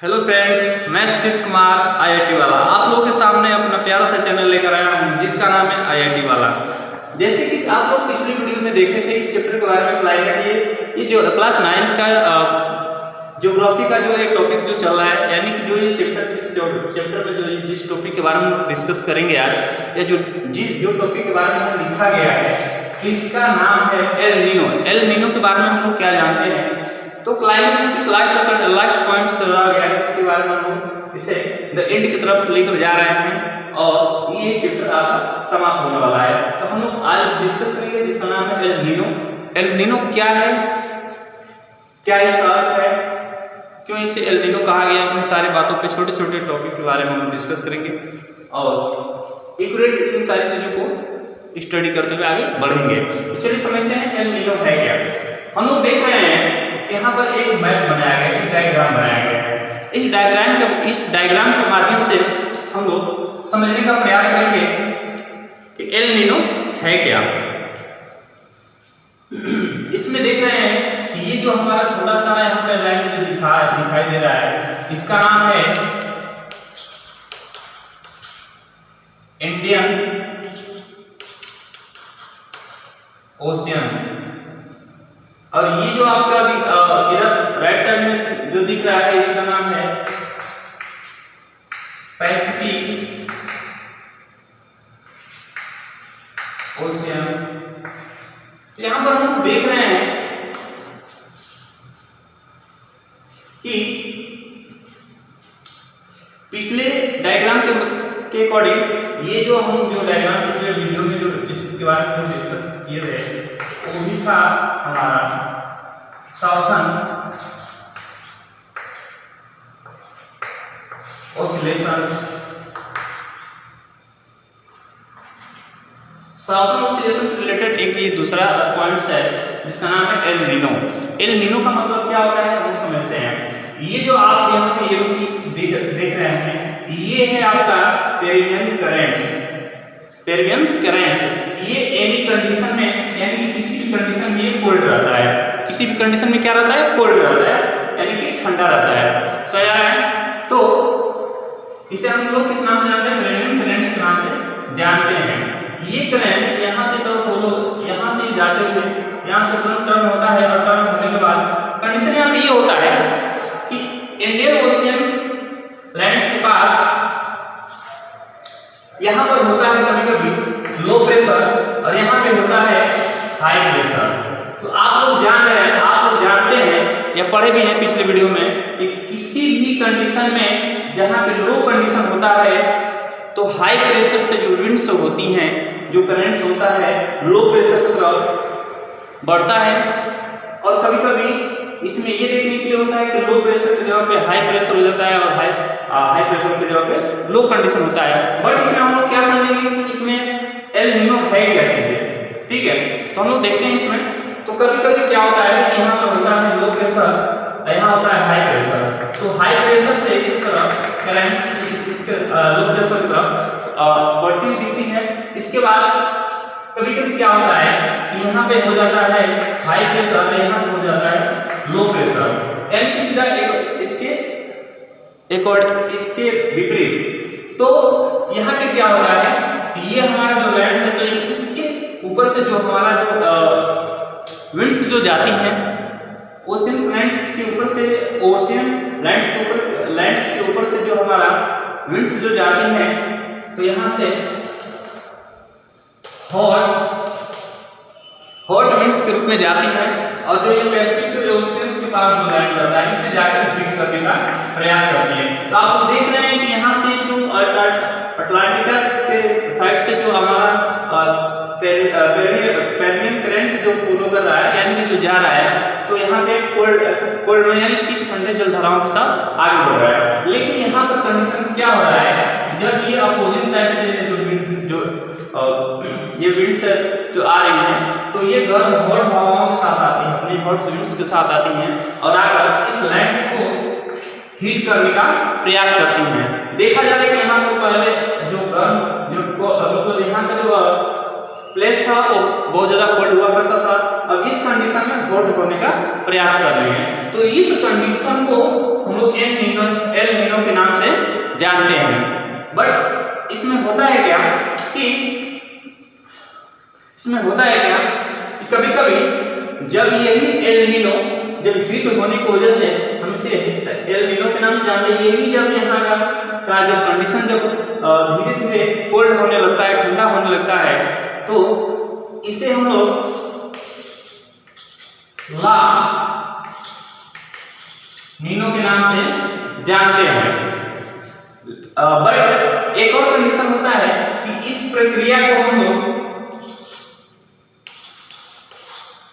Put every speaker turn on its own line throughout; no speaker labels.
Hello friends, मैं Sujit Kumar IIT वाला आप लोगों के सामने अपना प्यारा सा चैनल लेकर आया हूँ जिसका नाम है आईआईटी वाला। जैसे कि आप लोग पिछली वीडियो में देखे थे इस चैप्टर के बारे में क्लाइमेट ये जो क्लास 9th का ज्योग्राफी का जो एक टॉपिक जो चल रहा है, यानी कि जो ये चैप्टर में जो जिस टॉपिक के बारे में हम डिस्कस करेंगे आज, या जो टॉपिक के बारे में हम लिखा गया है इसका नाम है एल नीनो। एल नीनो के बारे में हम लोग क्या जानते हैं, तो क्लाइमेट में कुछ लास्ट पॉइंट्स रह गया है जिसके बारे में हम इसे द एंड की तरफ लेकर जा रहे हैं और ये चैप्टर आपका समाप्त होने वाला है। तो हम लोग आज डिस्कस करेंगे जिसका नाम है एल नीनो। एल नीनो क्या है, क्या इसका अर्थ है, क्यों इसे एल नीनो कहा गया, उन सारी बातों पे छोटे छोटे टॉपिक के बारे में हम डिस्कस करेंगे और एक्यूरेट इन सारी चीज़ों को स्टडी करते हुए आगे बढ़ेंगे। तो चलिए समझते हैं एल नीनो है क्या। हम लोग देख रहे हैं यहाँ पर एक मैप बनाया गया है, एक डायग्राम बनाया गया है। इस डायग्राम के माध्यम से हम लोग समझने का प्रयास करेंगे कि एल नीनो है क्या। इसमें देख रहे हैं कि ये जो हमारा छोटा सा यहाँ पे लाइन जो दिखाई दे रहा है इसका नाम है इंडियन ओशियन। और ये जो आपका इधर राइट साइड में जो दिख रहा है इसका नाम है पैसिफिक ओशियन। यहां पर हम देख रहे हैं कि पिछले डायग्राम के अकॉर्डिंग ये जो डायग्राम पिछले वीडियो में जो जिसके बारे में डिस्कस किए थे वो भी था हमारा साउथर्न ऑसिलेशन। साउथर्न ऑसिलेशन से रिलेटेड एक ये दूसरा पॉइंट्स है जिसका नाम है एल नीनो। एल नीनो का मतलब क्या होता है वो समझते हैं। ये जो आप यहाँ पे ये देख रहे हैं ये है आपका पेरिवियन करेंट्स। ये एनी कंडीशन में यानी कि किसी भी कंडीशन में ये कोल्ड रहता है, किसी भी कंडीशन में क्या रहता है, कोल्ड रहता है, यानी कि ठंडा रहता है। सही आ रहा है। तो इसे हम लोग किस नाम से जानते हैं, पेरिवियन करेंट्स के नाम से जानते हैं। ये करेंट्स यहाँ से तो फॉलो यहाँ से जाते हुए यहाँ से टर्न होता है और टर्न होने के बाद कंडीशन यहाँ पे ये होता है कि इंडियन ओशियन लैंड्स के पास यहाँ पर होता है कभी कभी लो प्रेशर और यहाँ पे होता है हाई प्रेशर। तो आप लोग जान रहे हैं, आप लोग जानते हैं या पढ़े भी हैं पिछले वीडियो में कि किसी भी कंडीशन में जहाँ पे लो कंडीशन होता है तो हाई प्रेशर से जो विंड्स होती हैं, जो करंट्स होता है लो प्रेशर की तरफ बढ़ता है। और कभी कभी इसमें ये देखने के लिए होता है कि लो प्रेशर की जगह पे हाई प्रेशर हो जाता है और हाई प्रेशर की जगह पे लो कंडीशन होता है। बट इसमें हम लोग क्या समझेंगे कि इसमें एल नीनो है क्या चीज़, ठीक है। तो हम लोग देखते हैं इसमें। तो कभी कभी क्या होता है कि यहाँ पर होता है लो प्रेशर, यहाँ होता है हाई प्रेशर। तो हाई प्रेशर से इस तरफ करंट इसके लो प्रेशर की तरफ बढ़ती हुई दिखती है। इसके बाद कभी कभी क्या होता है कि यहाँ पे हो जाता है हाई प्रेशर, यहाँ पे हो जाता है लो प्रेशर, यानी कि सीधा इसके विपरीत। तो यहाँ पे क्या होता है कि ये हमारा जो लैंड है तो इसके ऊपर से जो हमारा जो विंड्स जो जाती हैं ओशियन लैंड्स के ऊपर से, ओशियन लैंड्स के ऊपर से जो हमारा विंड्स जो जाती हैं तो यहाँ से हॉट विंड्स के रूप में जाती हैं और जो ये पैसिफिक जो ओशियन के पास जो लैंड रहता है इसे जाकर हीट करने का प्रयास करती है। तो आप देख रहे हैं कि यहाँ से जो अटलांटिका के साइड से जो हमारा पेरिवियन करेंट्स जो फॉलो कर रहा है यानी कि जो जा रहा है तो यहाँ पे कोल्ड यानी कि ठंडे जलधाराओं के साथ आगे बढ़ रहा है। लेकिन यहाँ पर कंडीशन क्या हो रहा है, जब ये अपोजिट साइड से ये विंड्स जो आ रही हैं तो ये गर्म हॉट हवाओं के साथ आती हैं, अपनी हॉट विंड्स के साथ आती हैं और आकर इस लैंड्स को हीट करने का प्रयास करती हैं। देखा जा रहा है कि यहाँ पर पहले जो गर्म मतलब यहाँ का जो प्लेस था वो बहुत ज़्यादा कोल्ड हुआ करता था, अब इस कंडीशन में हॉट होने का प्रयास कर रहे हैं। तो इस कंडीशन को हम लोग एल जानते हैं। बट इसमें होता है क्या कि कभी कभी जब यही एल नीनो जब हीट होने की वजह से हम इसे एल नीनो के नाम से जानते हैं, यही जब यहाँ का जब कंडीशन जब धीरे धीरे कोल्ड होने लगता है, ठंडा होने लगता है, तो इसे हम लोग ला नीनो के नाम से जानते हैं। बट एक और कंडीशन होता है कि इस प्रक्रिया को हम लोग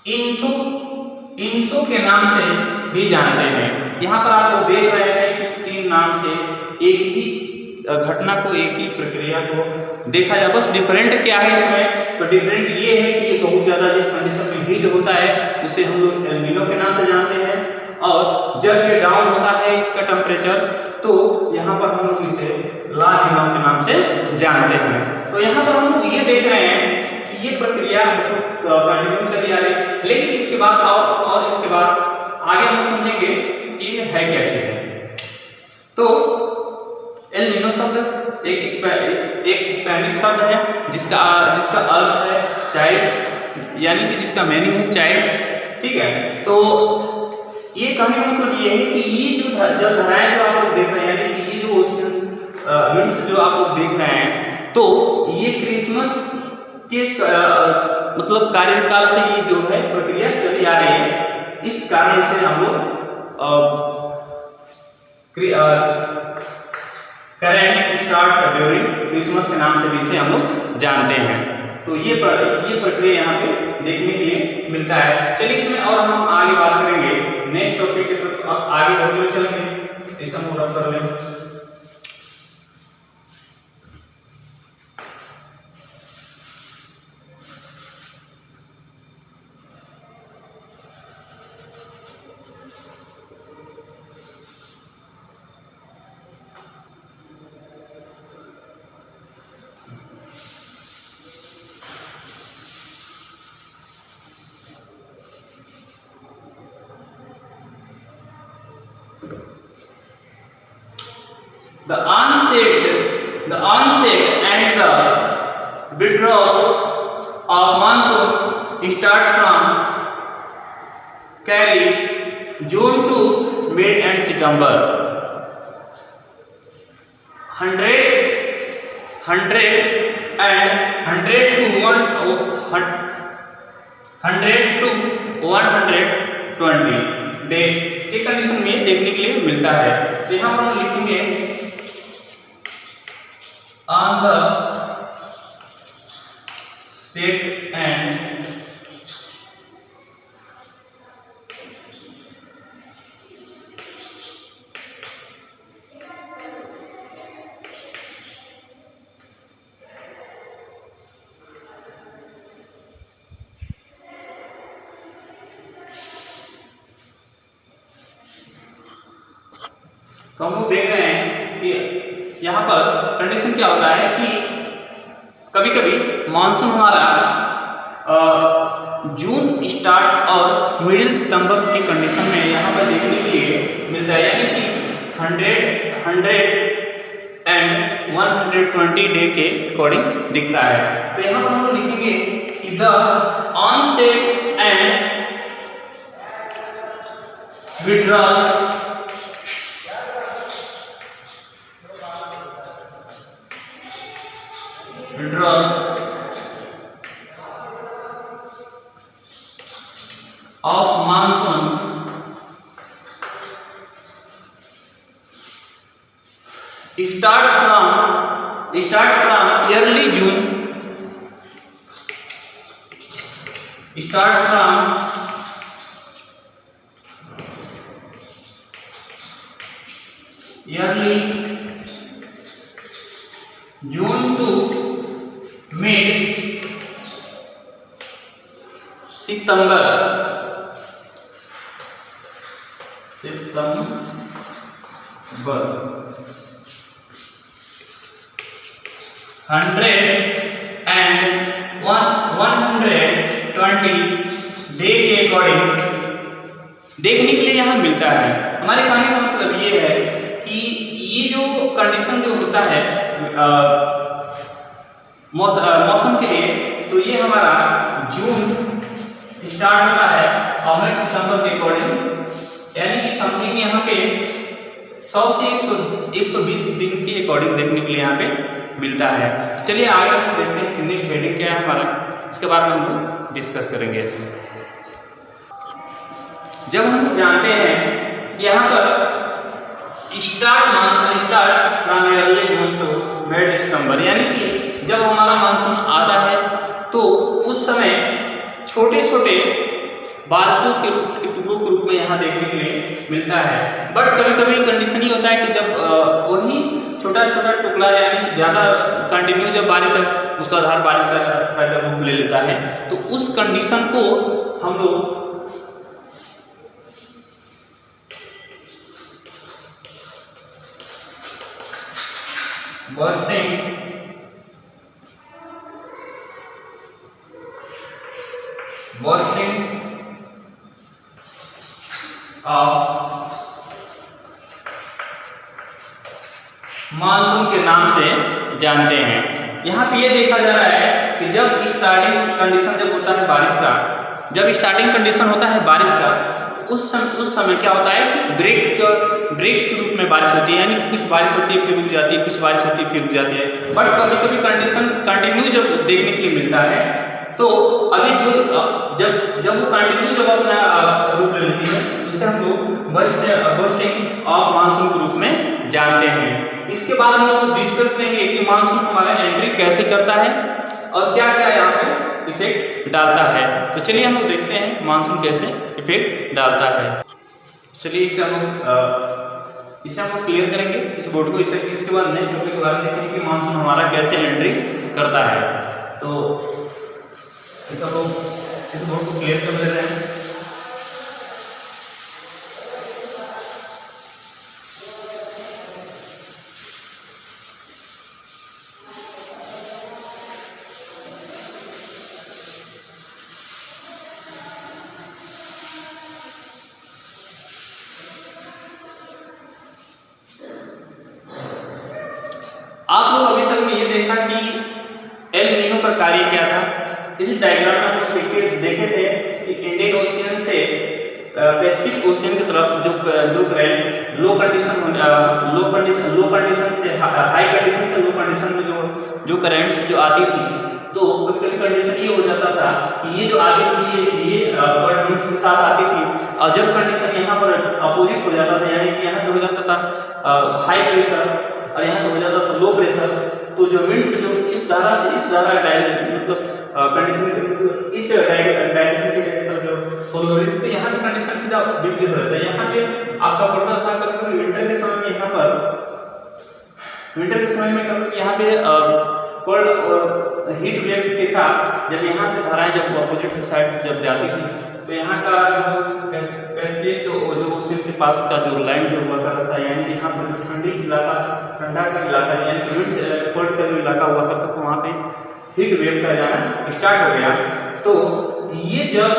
इंसो के नाम से भी जानते हैं। यहाँ पर आप लोग देख रहे हैं कि 3 नाम से एक ही घटना को, एक ही प्रक्रिया को देखा जाए। बस डिफरेंट क्या है इसमें, तो डिफरेंट ये है कि ये बहुत ज्यादा जिस कंडीशन में हीट होता है उसे हम लोग एल नीनो के नाम से जानते हैं, और जब ये डाउन होता है इसका टेम्परेचर तो यहाँ पर हम लोग इसे ला नीनो के नाम से जानते हैं। तो यहाँ पर हम लोग ये देख रहे हैं कि ये प्रक्रिया बहुत कंटिन्यू चली आ रही है, लेकिन इसके बाद और इसके बाद आगे हम समझेंगे कि ये है क्या चीज है। तो एल नीनो शब्द एक स्पेनिश शब्द है जिसका अर्थ है चाइल्ड्स, यानी कि जिसका मीनिंग है चाइल्ड्स, ठीक है। तो ये कहने का मतलब ये है कि ये जो धाराएं जो आप लोग देख रहे हैं, यानी कि ये जो विंड्स जो आप लोग देख रहे हैं, तो ये क्रिसमस के मतलब कार्यकाल से ये जो है प्रक्रिया चली आ रही है। इस कारण से हम लोग करेंट्स स्टार्ट ड्यूरिंग क्रिसमस के नाम से भी इसे हम लोग जानते हैं। तो ये प्रक्रिया यहाँ पे देखने के लिए मिलता है। चलिए इसमें और हम आगे बात करेंगे नेक्स्ट टॉपिक की तरफ आगे बढ़ते हुए चलेंगे। इसे हम रब कर लें। The onset and the withdrawal of monsoon start from June to mid and September. 100 to 120 day के कंडीशन में देखने के लिए मिलता है। तो यहाँ पर हम लिखेंगे on the set and तो हम लोग देख रहे हैं कि यहाँ पर कंडीशन क्या होता है कि कभी कभी मानसून हमारा जून स्टार्ट और मिडिल सितंबर की कंडीशन में यहाँ पर देखने के लिए मिलता है, यानी कि 100 एंड 120 डे के अकॉर्डिंग दिखता है। तो यहाँ पर हम लिखेंगे कि the onset and withdrawal of monsoon start from early June, June to mid September 100 and 120 day के अकॉर्डिंग देखने के लिए यहाँ मिलता है। हमारे कहने का मतलब ये है कि ये जो कंडीशन जो होता है मौसम के लिए, तो ये हमारा जून स्टार्ट होता है अगस्त सितंबर के अकॉर्डिंग, यानी कि समझिए कि यहाँ पे 100 से 120 दिन के अकॉर्डिंग देखने के लिए यहाँ पे मिलता है। चलिए आगे हम देखते हैं फिनिश ट्रेडिंग क्या है हमारा, इसके बारे में हम लोग डिस्कस करेंगे। जब हम जानते हैं कि यहाँ पर start from early June to mid सितंबर, यानी कि जब हमारा मानसून आता है तो उस समय छोटे छोटे बारिशों के टुकड़ों के रूप में यहाँ देखने के लिए मिलता है। बट कभी कभी कंडीशन ही होता है कि जब वही छोटा छोटा टुकड़ा यानी कि ज़्यादा कंटिन्यू जब बारिश मूसलाधार बारिश का जब रूप ले लेता है, तो उस कंडीशन को हम लोग बर्स्टिंग ऑफ मानसून के नाम से जानते हैं। यहाँ पे ये देखा जा रहा है कि जब स्टार्टिंग कंडीशन जब होता है बारिश का, जब स्टार्टिंग कंडीशन होता है बारिश का, उस समय क्या होता है कि ब्रेक के रूप में बारिश होती है, यानी कि कुछ बारिश होती है फिर रुक जाती है, कुछ बारिश होती है फिर रुक जाती है। बट कभी कभी कंडीशन कंटिन्यू जब देखने के लिए मिलता है, तो अभी जो जब वो कंटिन्यू जब अपना रूप ले लेती है, उसे हम लोग बर्स्टिंग ऑफ मानसून के रूप में जानते हैं। इसके बाद हम लोग डिस्कस करेंगे कि मानसून हमारा एंट्री कैसे करता है और क्या क्या यहाँ पे इफेक्ट डालता है। तो चलिए हम लोग देखते हैं मानसून कैसे इफेक्ट डालता है। चलिए इसे हम लोग क्लियर करेंगे इस बोर्ड को। इसके बाद नेक्स्ट टॉपिक के बारे में देखेंगे कि मानसून हमारा कैसे एंट्री करता है। तो इस बोर्ड को क्लियर कर देते हैं। आप लोग अभी तक में ये देखा कि एल नीनो का कार्य क्या था। इस डायग्राम में हम लोग देखे थे कि इंडियन ओशियन से पैसिफिक ओशियन की तरफ जो करंट लो कंडीशन से हाई कंडीशन से लो कंडीशन में जो करंट्स जो आती थी, तो कभी कभी कंडीशन ये हो जाता था कि ये जो आगे थी ये करंट्स के साथ आती थी, और जब कंडीशन यहाँ पर अपोजिट हो जाता था, यानी कि यहाँ पे हो जाता था हाई प्रेशर और यहाँ पे हो जाता था लो प्रेशर, तो जो विंड्स जो इस धारा से इस धारा मतलब कंडीशन इस डायरेक्शन के तरफ जो फॉलो हो रही थी, तो यहाँ पे कंडीशन सीधा विपरीत हो जाता है। यहाँ पे आपका पता था सकते हो विंटर के समय में यहाँ पर यहाँ पे कोल्ड हीट वेव के साथ जब यहाँ से धाराएं जब अपोजिट की साइड जब जाती थी, तो यहाँ का जो पैसिफिक जो ओशियन के पास का जो लैंड जो हुआ करता था, यानी कि यहाँ पर ठंडा का इलाका यानी कि विंड्स कोल्ड का जो इलाका हुआ करता था, वहाँ पे हीट वेव का जाना स्टार्ट हो गया। तो ये जब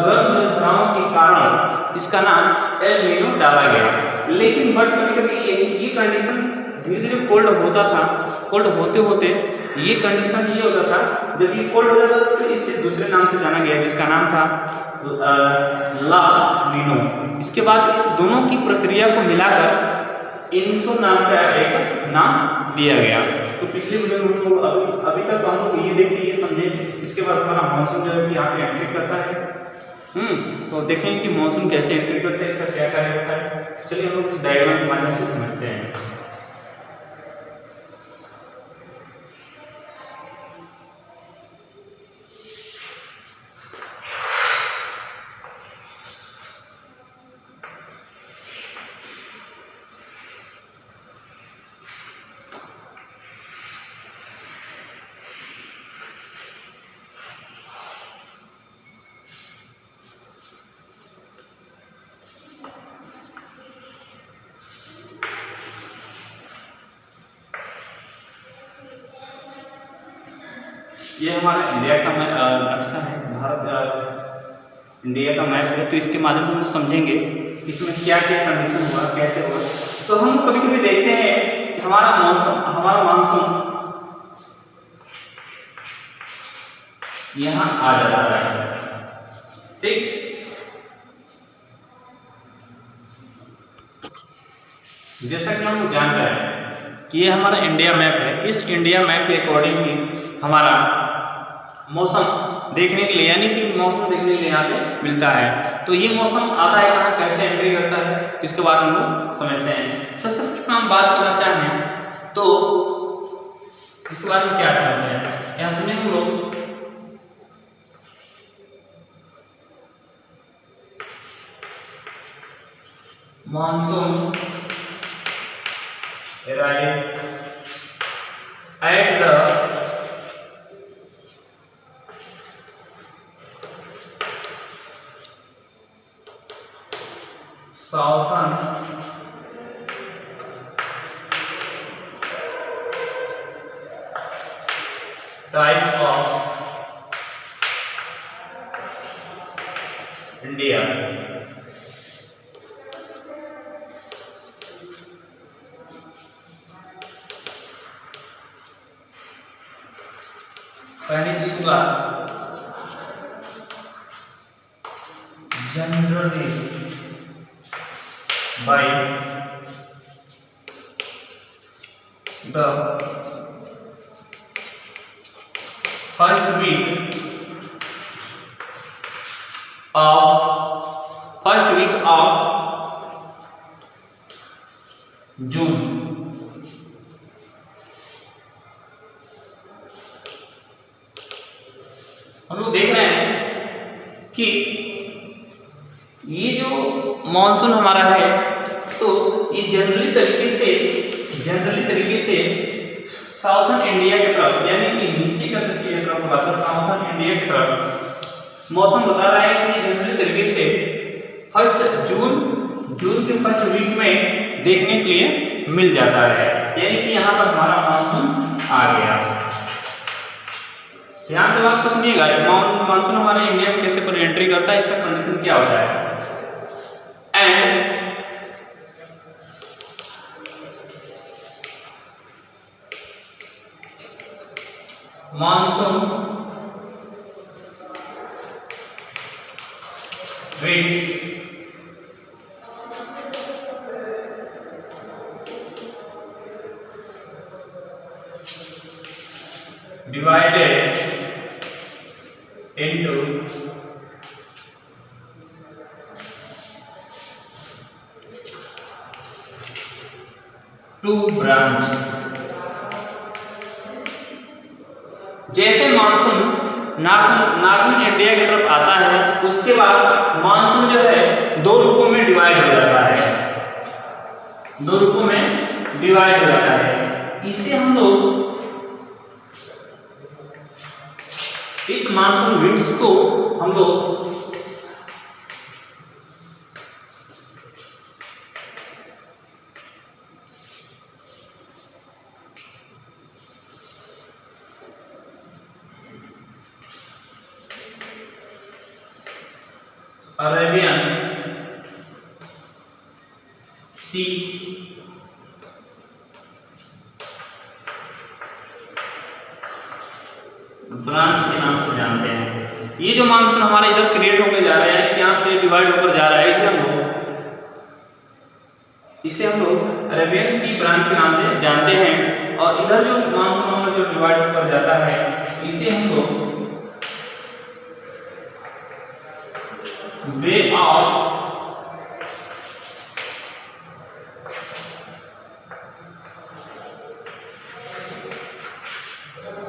गर्म धाराओं के कारण इसका नाम एल नीनो डाला गया। लेकिन बट कभी कभी ये कंडीशन धीरे धीरे कोल्ड होता था, कोल्ड होते होते ये कंडीशन ये होता था, जब ये कोल्ड हो जाता था तो इसे दूसरे नाम से जाना गया जिसका नाम था ला नीनो। इसके बाद इस दोनों की प्रक्रिया को मिलाकर इनसो नाम का एक नाम दिया गया। तो पिछले वीडियो में हम लोग अभी तक हम लोग ये देख ये समझे। इसके बाद हमारा मानसून जो है कि यहाँ पे एंट्री करता है। तो देखेंगे कि मानसून कैसे एंट्री करता है, इसका क्या कार्य होता है। चलिए हम लोग इस डायग्राम के माध्यम से समझते हैं। ये हमारा इंडिया का नक्शा है, भारत इंडिया का मैप है। तो इसके माध्यम से हम समझेंगे इसमें क्या क्या कंडीशन हुआ, कैसे हुआ। तो हम कभी कभी देखते हैं हमारा मानसून यहाँ आ जाता है। ठीक, जैसा कि हम लोग जान रहे हैं कि ये हमारा इंडिया मैप है। इस इंडिया मैप के अकॉर्डिंग ही हमारा मौसम देखने के लिए, यानी कि मौसम देखने के लिए यहाँ पे मिलता है। तो ये मौसम आता है कहाँ, कैसे एंट्री करता है, इसके बारे में हम लोग समझते हैं। सबसे पहले हम बात करना चाहें तो इसके बारे में क्या समझते हैं, यहाँ सुनिए हम लोग। Monsoon arrive at the southern type of India. Peninsula generally by the first week of June. हम लोग देख रहे हैं कि ये जो मॉनसून हमारा है तो ये जनरली तरीके से साउथर्न इंडिया की तरफ, यानी कि नीचे की तरफ होगा तो साउथर्न इंडिया की तरफ मौसम बता रहा है कि जनरली तरीके से जून के फर्स्ट वीक में देखने के लिए मिल जाता है, यानी कि यहाँ पर हमारा मानसून आ गया। ध्यान से बात को सुनिएगा, मानसून हमारे इंडिया में कैसे पर एंट्री करता है, इसका कंडीशन क्या होता है। And monsoon winds divided into two branch। जैसे मानसून नॉर्थन इंडिया की तरफ आता है उसके बाद मानसून जो है दो रूपों में डिवाइड हो जाता है, इसे हम लोग इस मानसून विंड्स को हम लोग अरेबियन सी ब्रांच के नाम से जानते हैं। ये जो मानसून हमारा इधर क्रिएट होकर जा रहा है, यहाँ से डिवाइड होकर जा रहा है, इसे हम लोग अरेबियन सी ब्रांच के नाम से जानते हैं। और इधर जो मानसून हमारा जो डिवाइड होकर जाता है इसे हम लोग बे ऑफ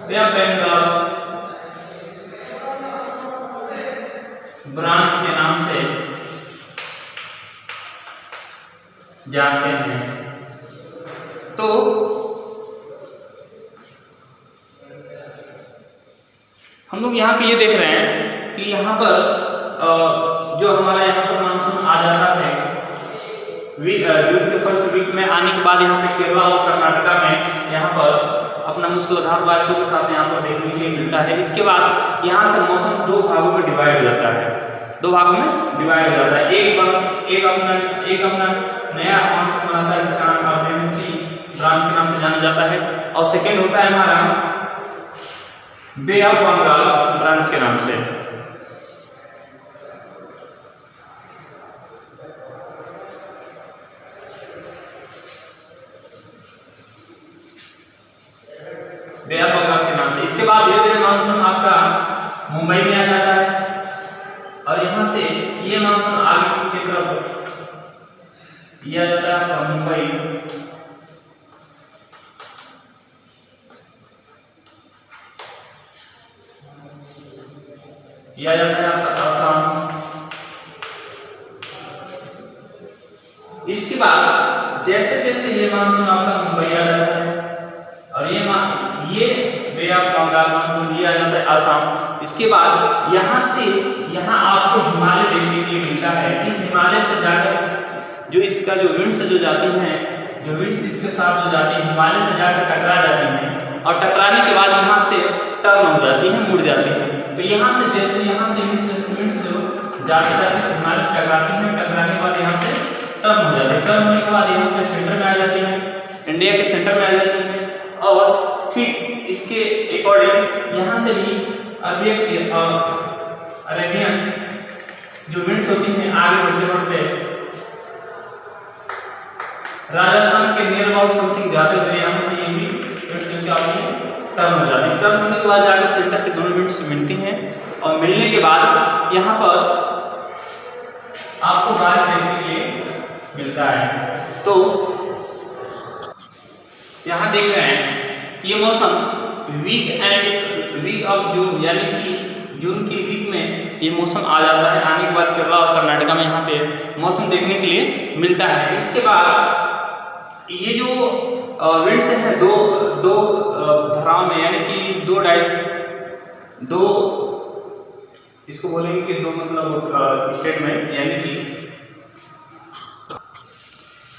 बंगाल ब्रांच के नाम से जानते हैं। तो हम लोग यहाँ पे ये देख रहे हैं कि यहाँ पर जो हमारा यहाँ पर मानसून आ जाता है जून के फर्स्ट वीक में आने के बाद यहाँ पे केरला और कर्नाटका में यहाँ पर अपना मूसलाधार बारिशों के साथ यहाँ पर देखने के लिए मिलता है। इसके बाद यहाँ से मौसम दो भागों में डिवाइड हो जाता है, एक अपना नया मानसून बनाता है जिसका नाम अरेबियन सी ब्रांच के नाम जाता है। और सेकेंड होता है हमारा बे ऑफ बंगाल ब्रांच के नाम से। बे ऑफ बंगाल के नाम से। इसके बाद धीरे धीरे मानसून आपका मुंबई में आ जाता है और यहाँ से ये मानसून आगे की तरफ ये आ जाता है आपका मुंबई, ये आ जाता है आपका आसाम। इसके बाद जैसे जैसे ये मानसून आपका मुंबई आ जाता है और ये बे ऑफ बंगाल मानसून ये आ जाता है आसाम। इसके बाद यहाँ से यहाँ आपको हिमालय देखने के लिए मिलता है। इस हिमालय से जाकर जो इसका जो विंड्स जो जाती हैं, जो विंड्स इसके साथ जो जाती है हिमालय से जाकर टकरा जाती हैं और टकराने के बाद यहाँ से टर्न हो जाती है, मुड़ जाती है। तो यहाँ से जैसे यहाँ से विंड्स जो जाते जाते हिमालय से टकराती हैं, टकराने के बाद यहाँ से टर्न हो जाती है। टर्न होने के बाद यहाँ पे सेंटर में आ जाती है, इंडिया के सेंटर में आ जाती है। और ठीक इसके अकॉर्डिंग यहाँ से भी अरेबियन जो विंड्स होती हैं आगे बढ़ते बढ़ते राजस्थान के नियर अबाउट समथिंग जाते हुए यहाँ से ये भी टर्न हो जाती है। टर्न होने के बाद जाकर सेंटर के दोनों विंड्स मिलती हैं और मिलने के बाद यहाँ पर आपको बारिश देखने के लिए मिलता है। तो यहाँ देख रहे हैं ये मौसम वीक ऑफ जून यानी कि जून की वीक में ये मौसम आ जाता है। आने के बाद केरला और कर्नाटका में यहाँ पे मौसम देखने के लिए मिलता है। इसके बाद ये जो विंड्स है दो धाराओं में यानी कि दो इसको बोलेंगे कि दो मतलब स्टेट में, यानी कि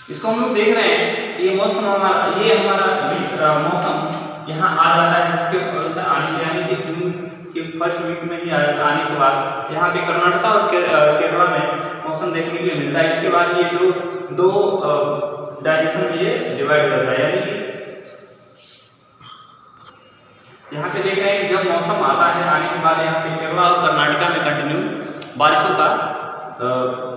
इसको हम लोग देख रहे हैं ये मौसम हमारा मौसम यहाँ आ जाता है जिसके वजह से यानी कि जून के फर्स्ट वीक में ही आने के बाद यहाँ पे कर्नाटका और केरला में मौसम देखने के लिए मिलता है। इसके बाद ये दो डायरेक्शन में ये डिवाइड हो जाता है। यानी कि यहाँ पे देख रहे हैं कि जब मौसम आता है आने के बाद यहाँ पे केरला और कर्नाटका में कंटिन्यू बारिशों का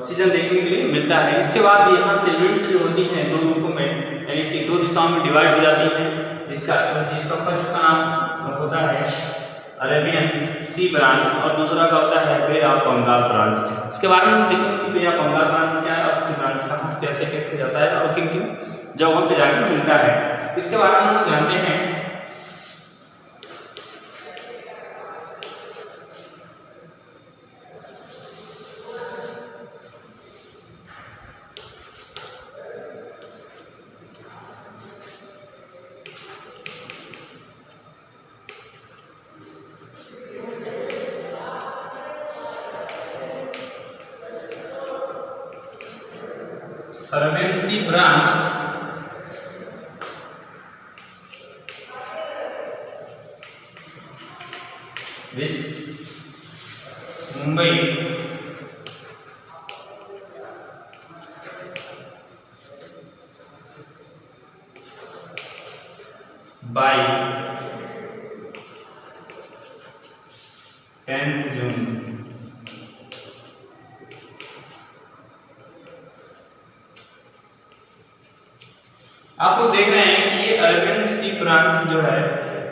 सीजन देखने के लिए मिलता है। इसके बाद यहाँ से विंड्स जो होती हैं दो रूपों में यानी कि दो दिशाओं में डिवाइड हो जाती हैं, जिसका फर्स्ट का नाम होता है अरेबियन सी ब्रांच और दूसरा का होता है बे ऑफ बंगाल ब्रांच। इसके बारे में देखेंगे कि बे ऑफ बंगाल ब्रांच क्या है और सी ब्रांच कहाँ कैसे कैसे जाता है और किन किन जगहों पे जाकर मिलता है, इसके बारे में हम जानते हैं। Arabian sea branch which Mumbai by 10th June। आप लोग देख रहे हैं कि ये अरेबियन सी ब्रांच जो है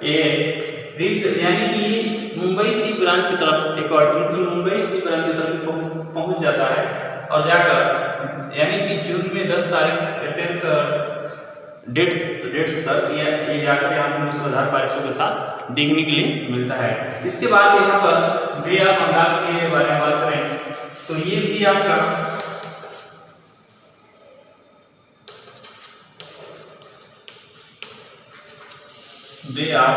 ये यानी कि मुंबई सी ब्रांच की तरफ मुंबई सी ब्रांच की तरफ पहुंच जाता है और जाकर यानी कि जून में 10 तारीख डेट्स तक ये जाकर यहाँ पर मूसलाधार बारिशों के साथ देखने के लिए मिलता है। इसके बाद यहाँ पर बे ऑफ बंगाल के बारे में बात करें तो ये भी आपका बे ऑफ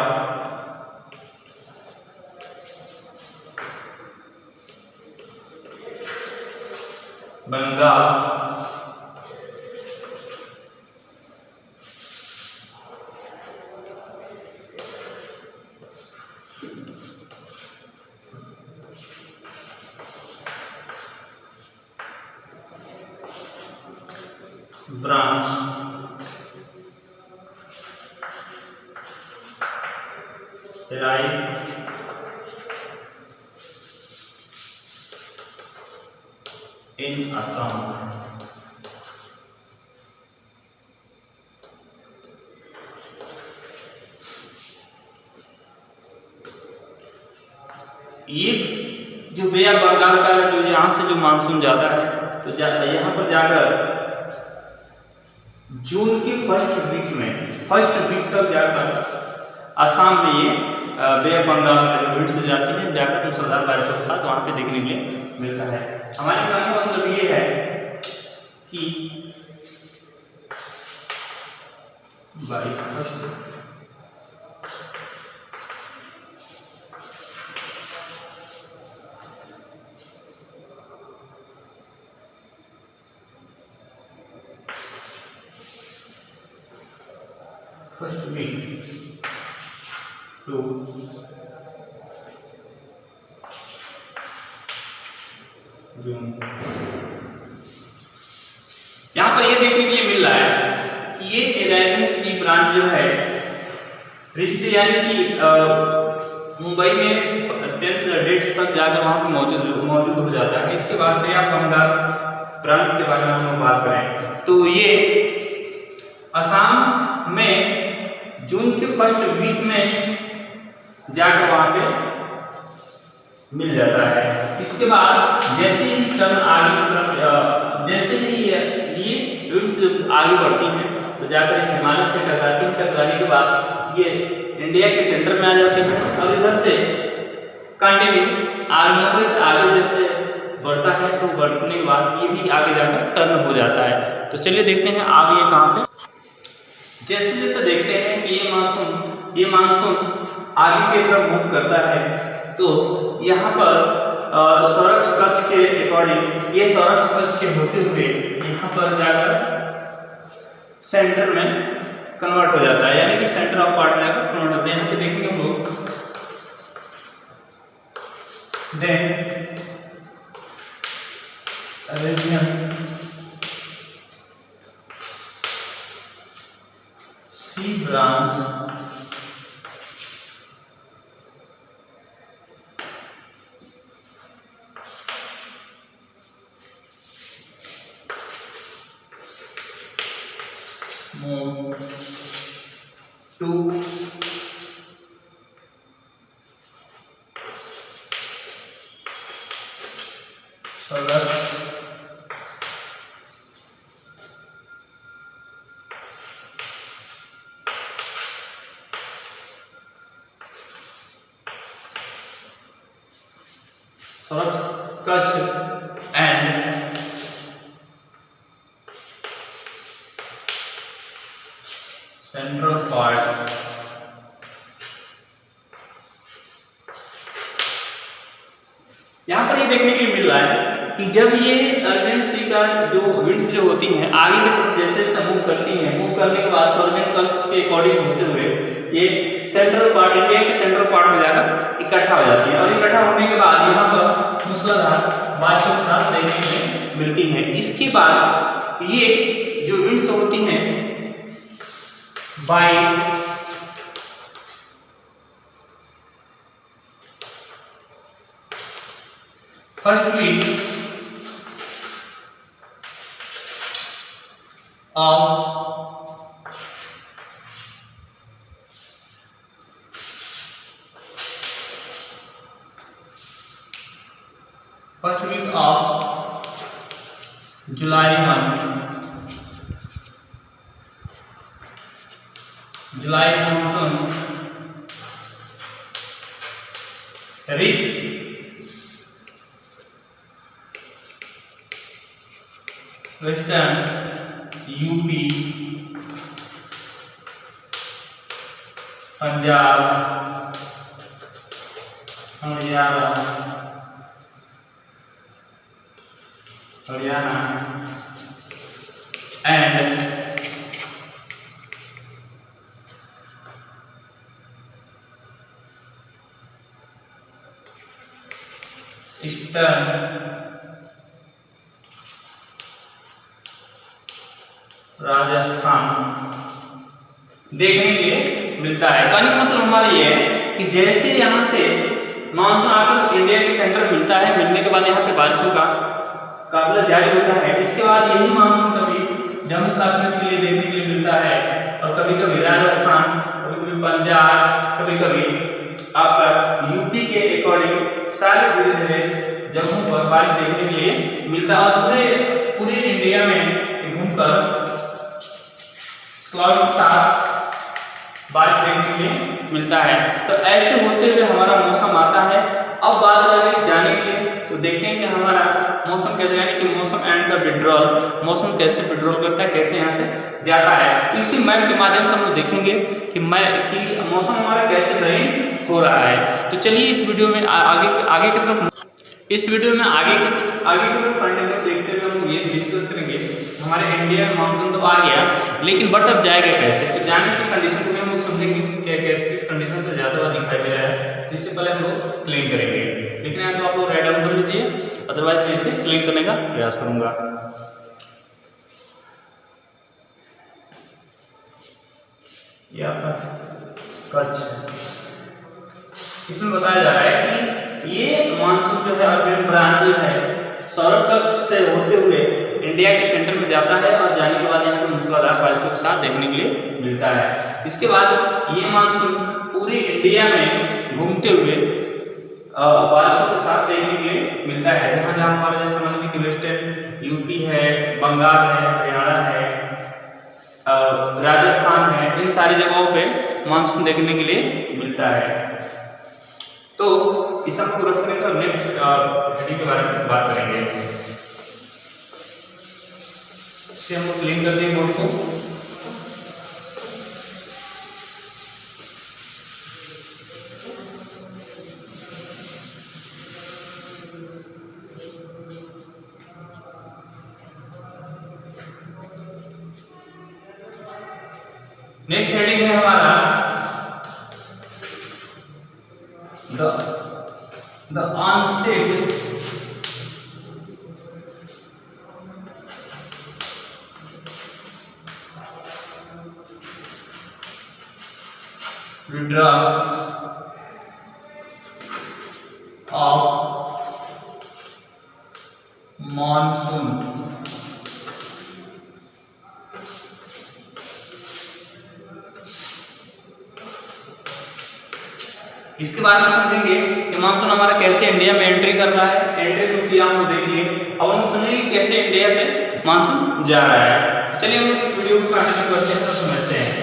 बंगाल ब्रांच तेराई इन असम। ये जो बे ऑफ बंगाल का जो यहाँ से जो मानसून जाता है तो यहाँ पर जाकर जून की फर्स्ट वीक तक जाकर असम में ये बे ऑफ बंगाल का जो विंड्स जाती है जाकर मूसलाधार बारिशों के साथ वहाँ पे देखने के लिए मिलता है। हमारे कहने का मतलब ये है कि फर्स्ट वीक टू जून। यहाँ पर ये देखने के लिए मिल रहा है कि ये अरेबियन सी ब्रांच जो है रिश्ते यानी कि मुंबई में 10th डेट्स तक जाकर वहाँ पे मौजूद हो जाता है। इसके बाद बे ऑफ बंगाल ब्रांच के बारे में हम बात करें तो ये असम में जून के फर्स्ट वीक में जाकर वहाँ पे मिल जाता है। इसके बाद जैसे ही टर्न आगे की तरफ जैसे ही ये विंड्स आगे बढ़ती हैं तो जाकर इस हिमालय से टकराती हैं। टकराने के बाद ये इंडिया के सेंटर में आ जाती हैं और इधर से कंटिन्यू मुंबई से आगे जैसे बढ़ता है तो बढ़ने के बाद ये भी आगे जाकर टर्न हो जाता है। तो चलिए देखते हैं आगे ये कहाँ से जैसे जैसे देखते हैं कि ये मानसून आगे की तरफ मूव करता है तो यहाँ पर सौराष्ट्र कच्छ के अकॉर्डिंग ये सौराष्ट्र कच्छ के होते हुए यहाँ पर जाकर सेंटर में कन्वर्ट हो जाता है यानी कि सेंटर ऑफ पार्ट में जाकर कन्वर्ट होता है। यहाँ पे देखेंगे हम लोग then Arabian sea branch move to Saurashtra Kutch and central part यहाँ पर ये देखने के लिए मिल रहा है कि जब ये अरेबियन सी का जो विंड्स जो होती हैं आगे की तरफ जैसे जैसे मूव करती हैं मूव करने के बाद सौराष्ट्र कच्छ के अकॉर्डिंग होते हुए ये सेंट्रल पार्ट इंडिया के सेंट्रल पार्ट में जाकर इकट्ठा हो जाती है और इकट्ठा होने के बाद यहाँ पर मूसलाधार बारिशों के साथ देखने में मिलती हैं। इसके बाद ये जो विंड्स होती हैं by first week of July July monsoon reach western UP Punjab Haryana and eastern Rajasthan देखने के लिए मिलता है। कहने का मतलब हमारा ये है कि जैसे यहाँ से मानसून आकर इंडिया के सेंटर मिलता है, मिलने के बाद यहाँ पे बारिशों का काफिला जारी होता है। इसके बाद यही मानसून कभी जम्मू कश्मीर के लिए देखने के लिए मिलता है, और कभी कभी राजस्थान, कभी कभी पंजाब, कभी कभी आपका यूपी के अकॉर्डिंग सारे धीरे धीरे जम्मू पर बारिश देखने के लिए मिलता है, और पूरे इंडिया में घूमकर क्लाउड के साथ बारिश देखने के लिए मिलता है। तो ऐसे होते हुए हमारा मौसम आता है। अब बात रही जाने की, तो देखते हैं कि हमारा मौसम कैसे, यानी कि मौसम एंड द विड्रॉल, मौसम कैसे विड्रॉल करता है, कैसे यहाँ से जाता है। इसी मैप के माध्यम से हम लोग देखेंगे कि मौसम हमारा कैसे वेरी हो रहा है। तो चलिए इस वीडियो में आगे की तरफ कंटेंट देखते हुए हम ये डिस्कस करेंगे। हमारे इंडिया में मानसून तो आ गया, लेकिन बट अब जाएगा कैसे। तो जाने की कंडीशन को भी हम लोग समझेंगे कि कैसे किस कंडीशन से जाता हुआ दिखाई दे रहा है। इससे पहले हम लोग क्लीन करेंगे, लेकिन यहाँ तो आप लोग राइट डाउन कर लीजिए, अदरवाइज मैं इसे क्लीन करने का प्रयास करूंगा। ये आपका कच्छ, इसमें बताया जा रहा है कि ये मानसून जो है अरबियन ब्रांच जो है सौरभ कक्ष से होते हुए इंडिया के सेंटर में जाता है, और जाने के बाद यहाँ पे मूसलाधार बारिशों के साथ देखने के लिए मिलता है। इसके बाद ये मानसून पूरे इंडिया में घूमते हुए बारिशों के साथ देखने के लिए मिलता है। जहाँ जहाँ हमारा जैसे मान लीजिए कि वेस्टर्न यूपी है, बंगाल है, हरियाणा है, राजस्थान है, इन सारी जगहों पे मानसून देखने के लिए मिलता है। तो इस सब को रखने का नेक्स्ट हेडिंग के बारे में बात करेंगे। हम लोग क्लीन कर देंगे बोर्ड को। नेक्स्ट हेडिंग है हमारा the onset withdrawal of monsoon। इसके बाद में समझेंगे कि मानसून हमारा कैसे इंडिया में एंट्री कर रहा है। एंट्री तो किया हम देख लिए, अब हम समझेंगे कैसे इंडिया से मानसून जा रहा है। चलिए हम इस वीडियो को कंटिन्यू करते हैं, तो समझते हैं।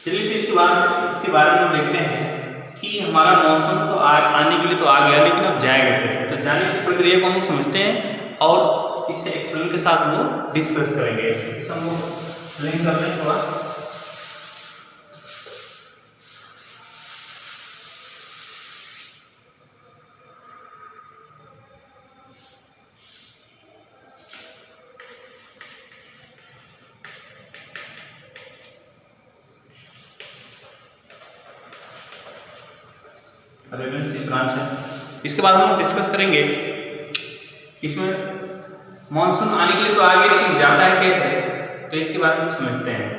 चलिए इसके बारे में हम देखते हैं कि हमारा मौसम तो आने के लिए तो आ गया, लेकिन अब जाएगा कैसे। तो जाने की प्रक्रिया को हम समझते हैं और इससे एक्सप्लेन के साथ हम लोग डिस्कस करेंगे। इसे हम लोग एक्सप्लेन करते हैं थोड़ा। इसके बाद हम डिस्कस करेंगे इसमें मानसून आने के लिए तो आ गया, लेकिन जाता है कैसे। तो इसके बारे में समझते हैं।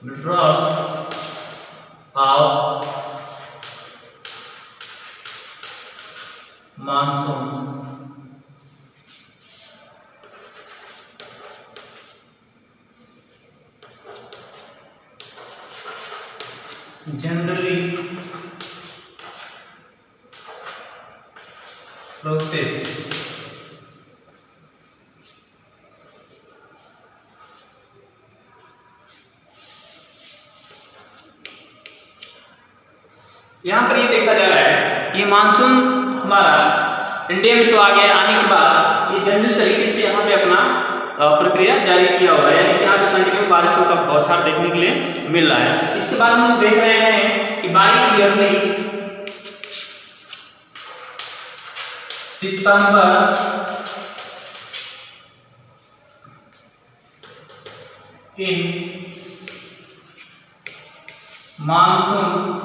Withdrawals of monsoon generally process यहाँ पर ये देखा जा रहा है ये मानसून हमारा इंडिया में तो आ गया, आने के बाद ये जनरल तरीके से यहाँ पे अपना प्रक्रिया जारी किया हुआ है, यानी कि यहाँ पे कंटिन्यू बारिशों का बौछार देखने के लिए मिल रहा है। इसके बाद हम देख रहे हैं कि by yearly September in monsoon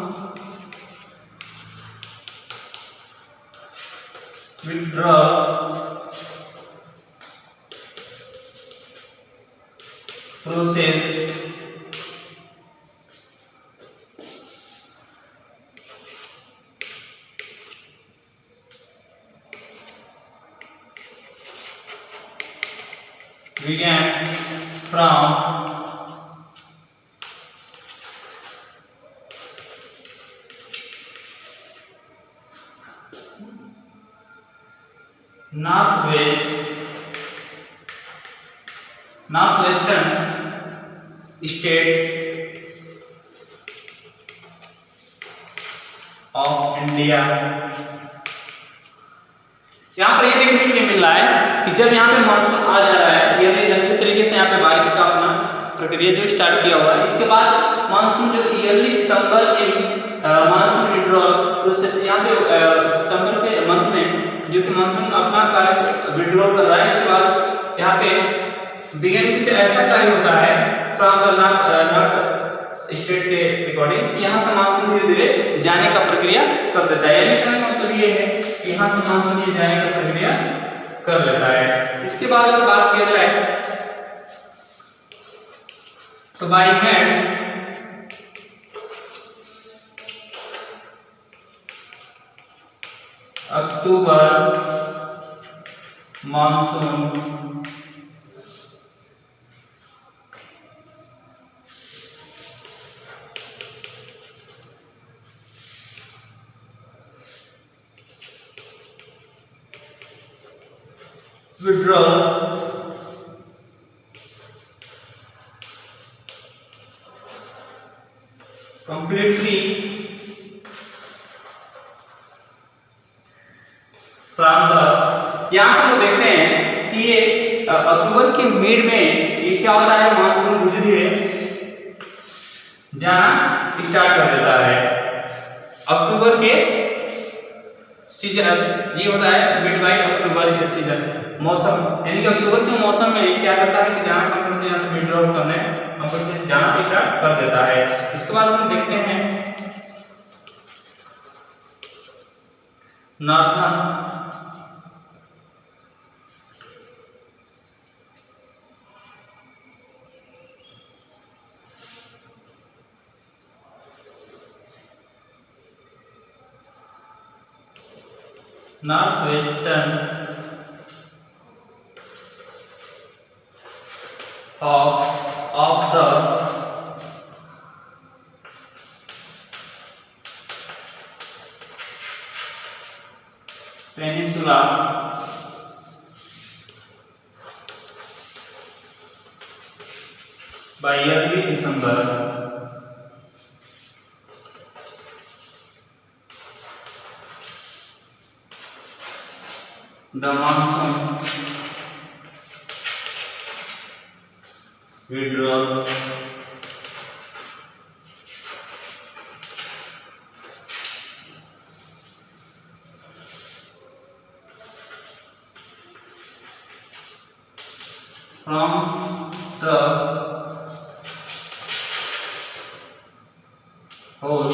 withdrawal process began from northwestern state of India। यहाँ पर ये देखने के लिए मिल रहा है कि जब यहाँ पे मानसून आ जा रहा है ईयरली जनवरी तरीके से यहाँ पे बारिश का अपना प्रक्रिया जो स्टार्ट किया हुआ है, इसके बाद मानसून जो ईयरली सितंबर मानसून विड्रॉल प्रोसेस यहाँ पे सितंबर के मंथ में जो कि मानसून अपना कार्य विड्रॉल कर रहा है, इसके बाद यहाँ पे बिगिन कुछ ऐसा कार्य होता है फ्रॉम द नॉर्थ स्टेट के अकॉर्डिंग, यहाँ से मानसून धीरे धीरे जाने का प्रक्रिया कर देता है। यानी कहने का मतलब ये है कि यहाँ से मानसून ये जाने का प्रक्रिया कर लेता है। इसके बाद अगर बात किया जाए तो by mid October monsoon withdrawal completely from the, यहाँ से हम देखते हैं कि ये अक्टूबर के मिड में ये क्या होता है, मानसून धीरे धीरे जाना स्टार्ट कर देता है। अक्टूबर के सीजन ये होता है मिड बाय अक्टूबर के सीजन मौसम, यानी कि अक्टूबर के मौसम में ये क्या करता है कि जाना कंपनी से यहाँ से विड्रॉल करने कंपनी से जाना स्टार्ट कर देता है। इसके बाद हम देखते हैं northern northwestern of the peninsula by early December the monsoon withdrawal from the whole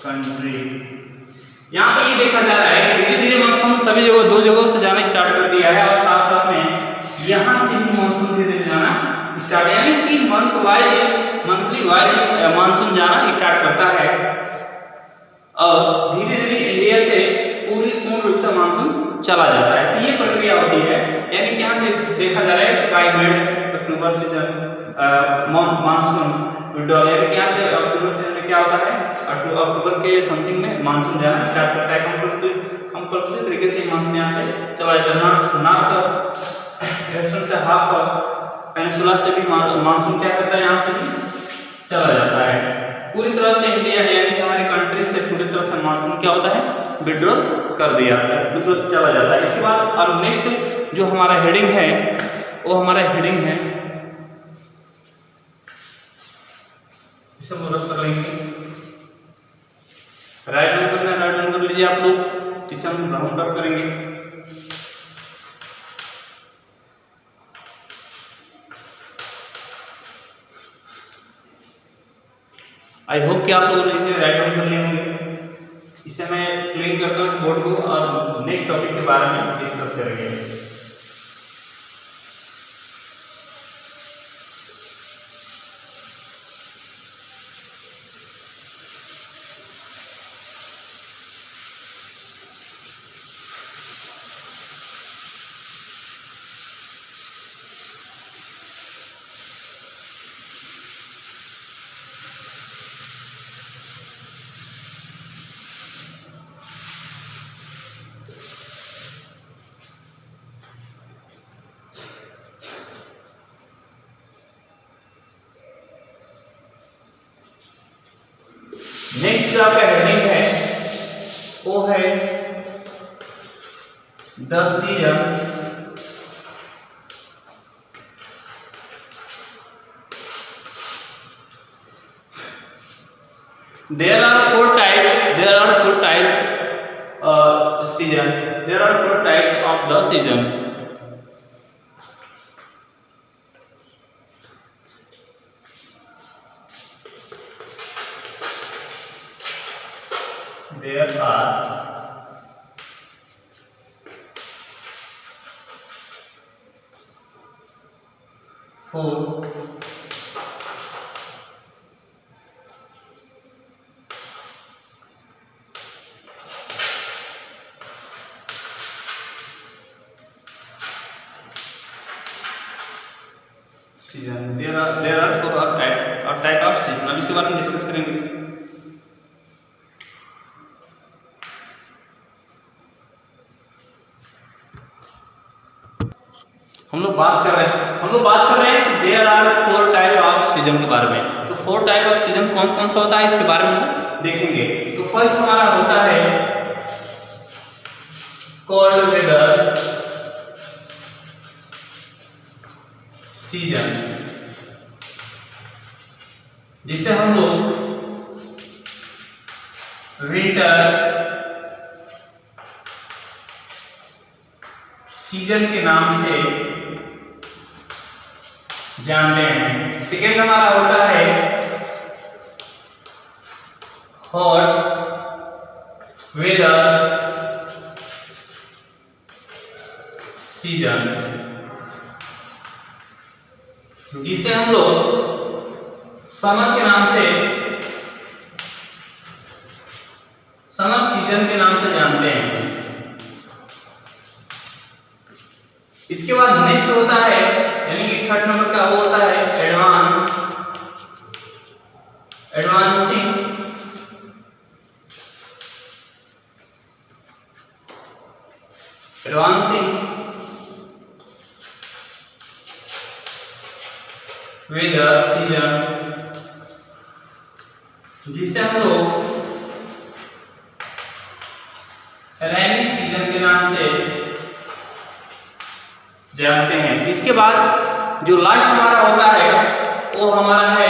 country। यहाँ पे ये देखा जा रहा है कि धीरे धीरे मानसून सभी जगह दो जगहों से जाना स्टार्ट कर दिया है और साथ साथ में यहाँ से भी मानसून धीरे धीरे जाना स्टार्ट, यानी कि मंथली वाइज मानसून जाना स्टार्ट करता है और धीरे धीरे इंडिया से पूर्ण रूप से मानसून चला जाता है। तो ये प्रक्रिया होती है, यानी कि यहाँ पे देखा जा रहा है कि by mid October season monsoon withdrawal, यानी कि यहाँ से अक्टूबर सीजन में क्या होता है, अक्टूबर के समथिंग में मानसून जाना स्टार्ट करता है। कंपल्सरी तरीके से मानसून यहाँ से चला जाता है। नॉर्थ वेस्टर्न से हाफ पेनिनसुला से भी मानसून क्या करता है, यहाँ से भी चला जाता है। पूरी तरह से इंडिया यानी कि हमारी कंट्री से पूरी तरह से मानसून क्या होता है, विड्रॉल कर दिया, विड्रॉल चला जाता है। इसके बाद और नेक्स्ट जो हमारा हेडिंग है वो हमारा हेडिंग है, इसे मुरब कर लेंगे, राइट हैंड करना है, राइट हैंड कर लीजिए आप लोग, जिसे हम राउंड अप करेंगे। आई होप कि आप लोग इसे राइट डाउन कर लिए होंगे। इसे मैं क्लीन करता हूँ बोर्ड को और नेक्स्ट टॉपिक के बारे में डिस्कस करेंगे। नेक्स्ट जो आपका हेडिंग है वो है the season there are four types season there are four types of the season there are four season there are four type of season। अब इसके बारे में डिस्कस करेंगे। हम लोग बात कर रहे हैं कि there are four type of season के बारे में। तो फोर टाइप ऑफ सीजन कौन कौन सा होता है इसके बारे में देखेंगे। तो फर्स्ट हमारा होता है कोल्ड वेदर सीजन, जिसे हम लोग विंटर सीजन के नाम से जानते हैं। सेकेंड हमारा होता है हॉट वेदर सीजन, जिसे हम लोग समर के नाम से समर सीजन के नाम से जानते हैं। इसके बाद नेक्स्ट होता है यानी कि थर्ड नंबर का वो होता है एडवांसिंग वेदर सीजन, जिसे हम लोग रेनी सीजन के नाम से जानते हैं। इसके बाद जो लास्ट हमारा होता है वो हमारा है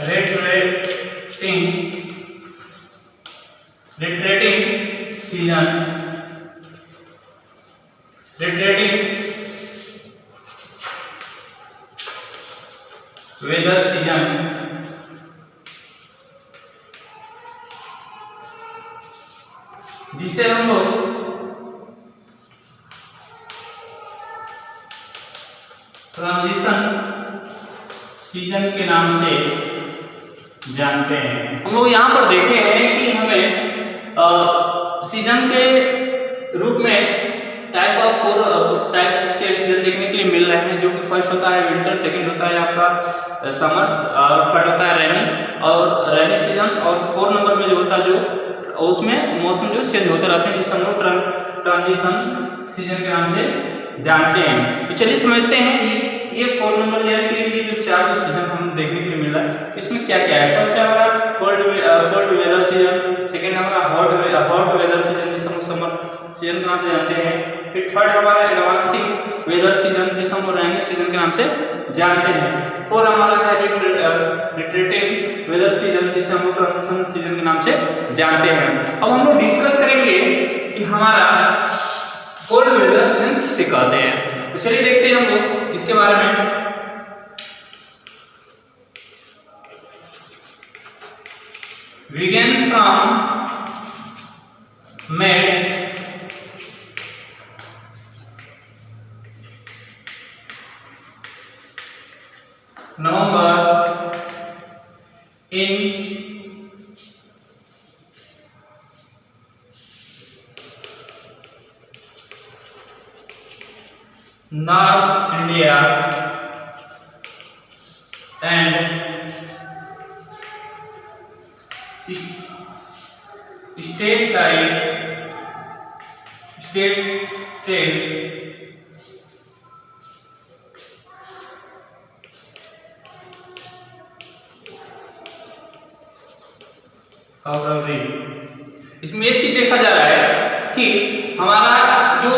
रिट्रेटिंग सीजन, वेदर सीजन, जिसे हम लोग ट्रांजिशन सीजन के नाम से जानते हैं। हम लोग यहाँ पर देखे हैं कि हमें सीजन के रूप में फोर टाइप के सीजन देखने के लिए मिल रहे हैं, जो कि फर्स्ट होता है विंटर, सेकंड होता है आपका समर और थर्ड होता है रेनी सीजन, और 4 नंबर में जो होता है जो उसमें मौसम जो चेंज होते रहते हैं, जिसे हम लोग ट्रांजिशन सीजन के नाम से जानते हैं। तो चलिए समझते हैं ये 4 नंबर ईयर के लिए जो 4 जो सीजन हम देखने के लिए मिल रहा है, इसमें क्या क्या है। फर्स्ट है हमारा कोल्ड वेदर सीजन, सेकंड हमारा हॉट वेदर सीजन, जिसे हम समर सीजन के नाम से जानते हैं। फिर थर्ड हमारा एडवांसिंग वेदर सीजन, जिसे हम रेनी सीजन के नाम से जानते हैं। 4 हमारा है रिट्रेटिंग वेदर सीजन, जिसे हम ट्रांजिशन सीजन के नाम से जानते हैं। अब हम लोग डिस्कस करेंगे कि हमारा कोल्ड वेदर सीजन किसे कहते हैं। तो चलिए देखते हैं हम लोग इसके बारे में। begin from mid November in North India and state फरवरी। इसमें एक चीज देखा जा रहा है कि हमारा जो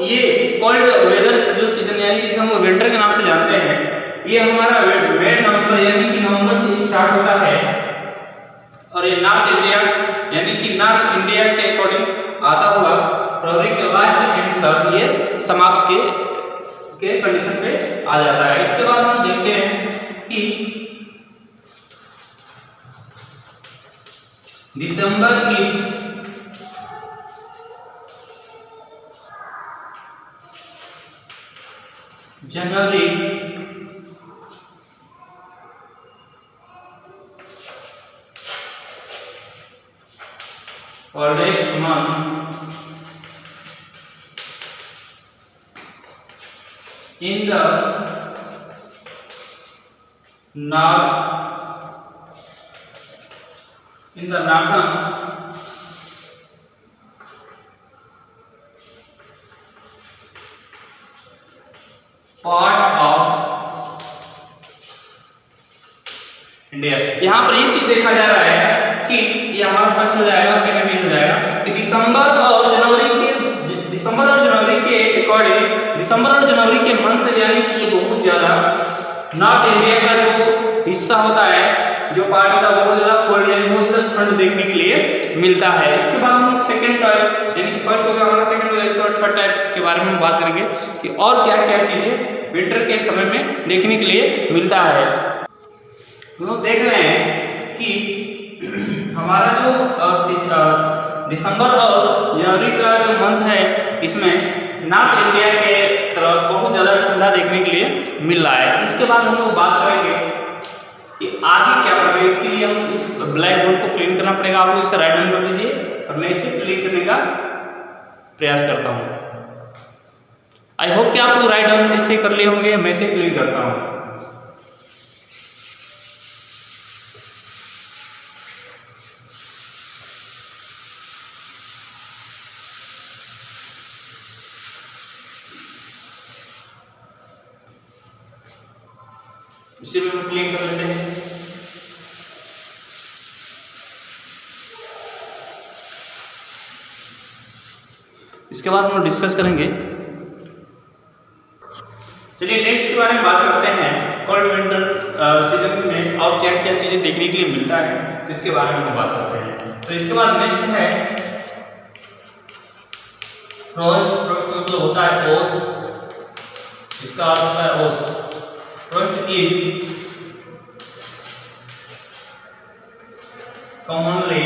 ये कोल्ड वेदर जो सीजन यानी जिसे हम विंटर के नाम से जानते हैं, ये हमारा वेट नवंबर यानी कि नवंबर से स्टार्ट होता है और ये नॉर्थ इंडिया यानी कि नॉर्थ इंडिया के अकॉर्डिंग आता हुआ फरवरी के लास्ट एंड तक ये समाप्त के कंडीशन पे आ जाता है। इसके बाद हम देखते हैं कि दिसंबर की जनवरी और next month in the northern part of India. यहाँ पर ये चीज देखा जा रहा है कि ये हमारा फर्स्ट हो जाएगा और सेकंड हो जाएगा कि दिसंबर और जनवरी के अकॉर्डिंग दिसंबर और जनवरी के मंथ यानी कि बहुत ज्यादा नॉर्थ इंडिया का जो हिस्सा होता है, जो पार्ट होता है, बहुत ज्यादा कोल्ड यानी बहुत ज्यादा ठंड देखने के लिए मिलता है। इसके बाद हम सेकंड टाइप यानी कि फर्स्ट हो गया हमारा, सेकंड हो गया, इसके बाद थर्ड टाइप के बारे में बात करेंगे कि और क्या क्या चीजें विंटर के समय में देखने के लिए मिलता है। हम लोग देख रहे हैं कि हमारा जो दिसंबर और जनवरी का जो मंथ है, इसमें नॉर्थ इंडिया के तरफ बहुत ज़्यादा ठंडा देखने के लिए मिल रहा है। इसके बाद हम लोग बात करेंगे कि आगे क्या करेंगे। इसके लिए हम इस ब्लैक बोर्ड को क्लीन करना पड़ेगा। आप लोग इसे राइट डाउन कर लीजिए और मैं इसे क्लीन करने का प्रयास करता हूँ। आई होप कि आप लोग राइट डाउन इसे कर लिए होंगे, मैं इसे क्लीन करता हूँ। इसे भी हम क्लीन कर लेते हैं। इसके बाद हम लोग डिस्कस करेंगे। चलिए नेक्स्ट के बारे में बात करते हैं। कोल्ड विंटर सीजन में और क्या क्या चीजें देखने के लिए मिलता है, तो इसके बारे में हम बात करते हैं। तो इसके बाद नेक्स्ट है फ्रोस्ट। फ्रोस्ट मतलब होता है ओस, इसका अर्थ होता है ओस। Frost is commonly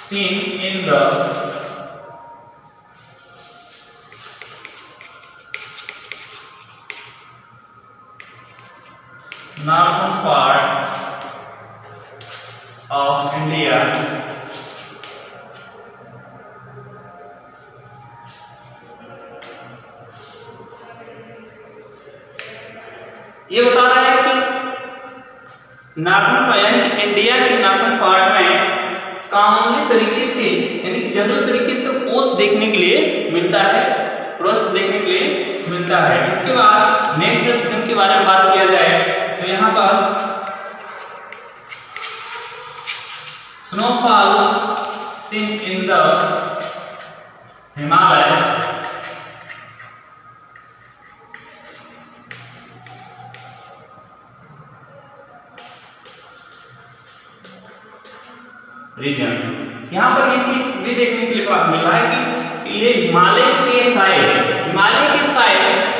seen in the northern part of India ये बता रहा है कि नॉर्थन यानी कि इंडिया के नॉर्थन पार्ट में कॉमनली तरीके से यानी कि जनरल तरीके से ओस देखने के लिए मिलता है, फ्रोस्ट देखने के लिए मिलता है। इसके बाद नेक्स्ट सीजन के बारे में बात किया जाए तो यहाँ पर snowfall seen in the Himalaya region. यहाँ पर ये चीज भी देखने के लिए मिल रहा है कि ये हिमालय के साइड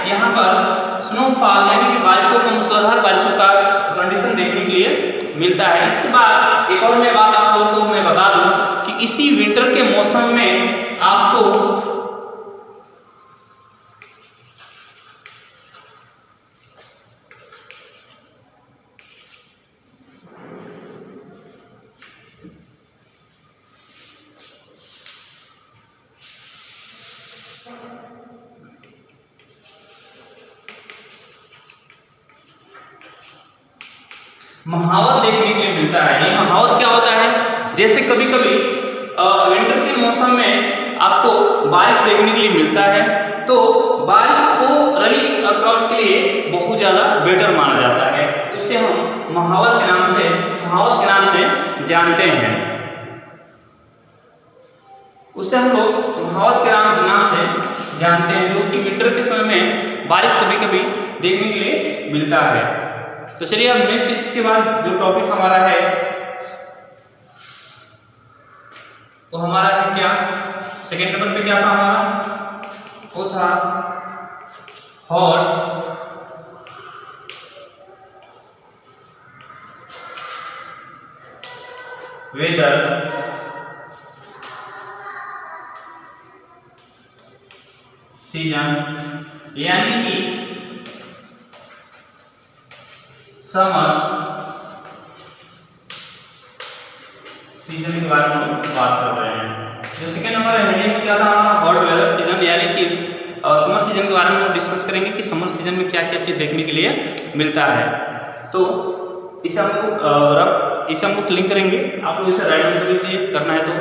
यहाँ पर स्नोफॉल यानी कि बारिशों का मूसलाधार बारिशों का कंडीशन देखने के लिए मिलता है। इसके बाद एक और मैं बात आप लोगों को मैं बता दूं कि इसी विंटर के मौसम में आपको महावत देखने के लिए मिलता है। ये महावत क्या होता है, जैसे कभी कभी विंटर के मौसम में आपको बारिश देखने के लिए मिलता है, तो बारिश को रबी क्रॉप के लिए बहुत ज़्यादा बेटर माना जाता है। उसे हम महावत के नाम से जानते हैं। उसे हम लोग महावत के नाम से जानते हैं, जो कि विंटर के समय में बारिश कभी कभी देखने के लिए मिलता है। तो चलिए अब नेक्स्ट इसके बाद जो टॉपिक हमारा है तो हमारा है क्या, सेकेंड नंबर पे क्या था हमारा, वो था हॉट वेदर सीजन, यानी कि समर सीजन के बारे में बात कर रहे हैं। जो सेकेंड नंबर हेडिंग में क्या था हमारा, हॉट वेदर सीजन, यानी कि समर सीजन के बारे में हम डिस्कस करेंगे कि समर सीजन में क्या क्या चीज़ देखने के लिए मिलता है। तो इसे हम लोग लिंक करेंगे, आप लोग इसे राइट डाउन कर लीजिए करना है तो।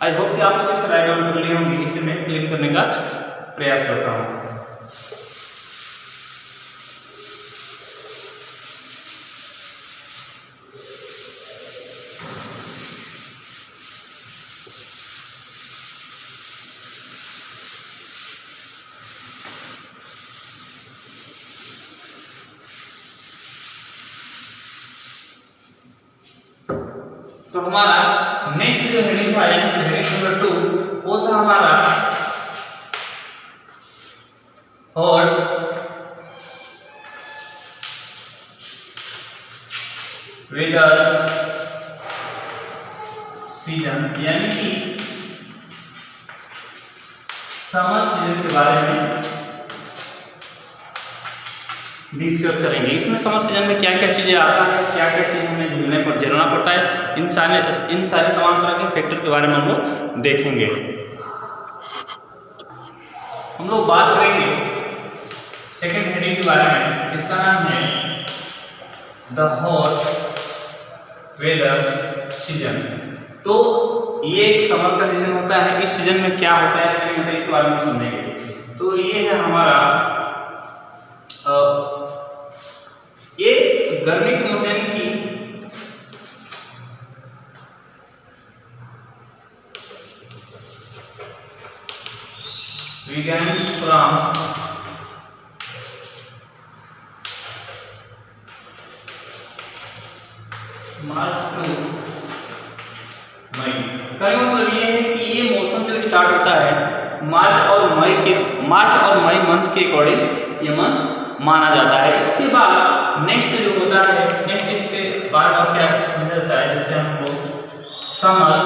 आई होप कि आप लोग इसे राइट डाउन कर लिए होंगे। इसे मैं क्लिक करने का प्रयास करता हूँ। तो हमारा नेक्स्ट जो हेडिंग था, हेडिंग नंबर 2, वो था हमारा हॉट वेदर सीजन, यानी कि समर सीजन के बारे में डिस्कस करेंगे। इसमें समर सीजन में क्या क्या चीज़ें आता है, क्या क्या चीज़ हमें झेलने पर झेलना पड़ता है, इन सारे तमाम तरह के फैक्टर के बारे में हम लोग देखेंगे। हम लोग बात करेंगे सेकेंड हेडिंग के बारे में, इसका नाम है द हॉट वेदर सीजन। तो ये एक समर का सीजन होता है। इस सीजन में क्या होता है इसके बारे में समझेंगे। तो ये है हमारा ये गर्मी के मौसम की begins from मार्च टू मई। कहने का मतलब ये है कि ये मौसम जो स्टार्ट होता है मार्च और मई मंथ के अकॉर्डिंग ये मंथ माना जाता है। इसके बाद नेक्स्ट जो होता है, नेक्स्ट इसके बाद और क्या समझा जाता है, जैसे हम लोग summer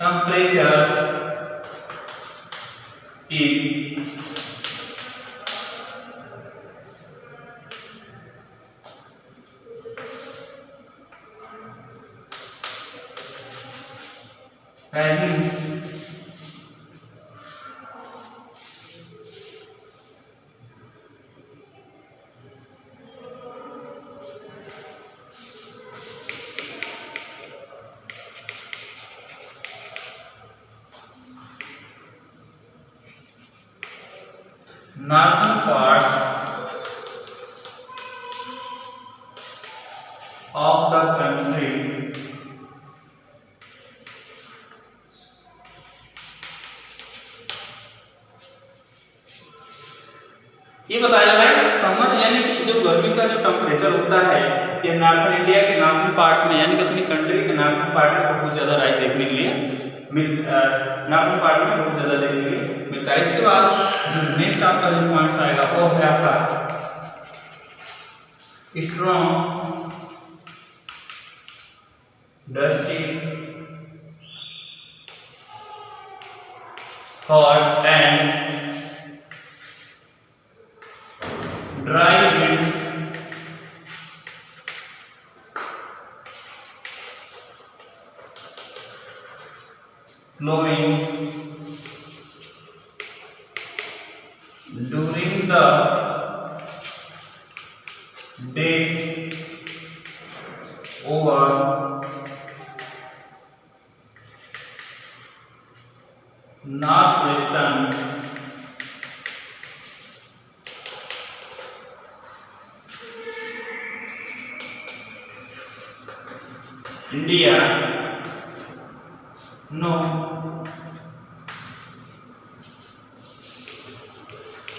temperature in rising northern parts of the country ये बताया जा रहा है समर यानी कि जो गर्मी का जो टेम्परेचर होता है ये नॉर्थन इंडिया के नॉर्थन पार्ट में यानी कि अपनी कंट्री के नॉर्थन पार्ट में बहुत ज़्यादा राइज देखने के लिए नॉर्दर्न पार्ट में बहुत ज़्यादा देखने के लिए मिलता है। इसके बाद जो नेक्स्ट आपका जो पॉइंट्स आएगा वो है आपका strong dusty hot and dry winds blowing during the day over northwestern India, no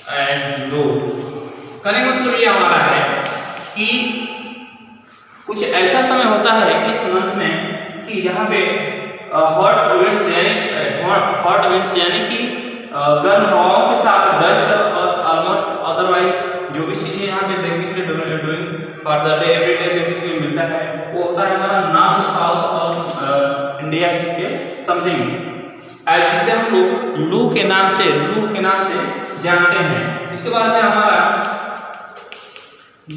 and low। कहने का मतलब ये हमारा है कि कुछ ऐसा समय होता है इस मंथ में कि जहाँ पे हॉट विंड्स यानी कि गर्म हवाओं के साथ डस्ट और ऑलमोस्ट अदरवाइज जो भी चीज़ें यहाँ पे देखने के लिए doing for the day every day देखने के लिए मिलता है वो होता है हमारा नॉर्थ साउथ और इंडिया के समथिंग, जिसे हम लोग लू के नाम से जानते हैं। इसके बाद है हमारा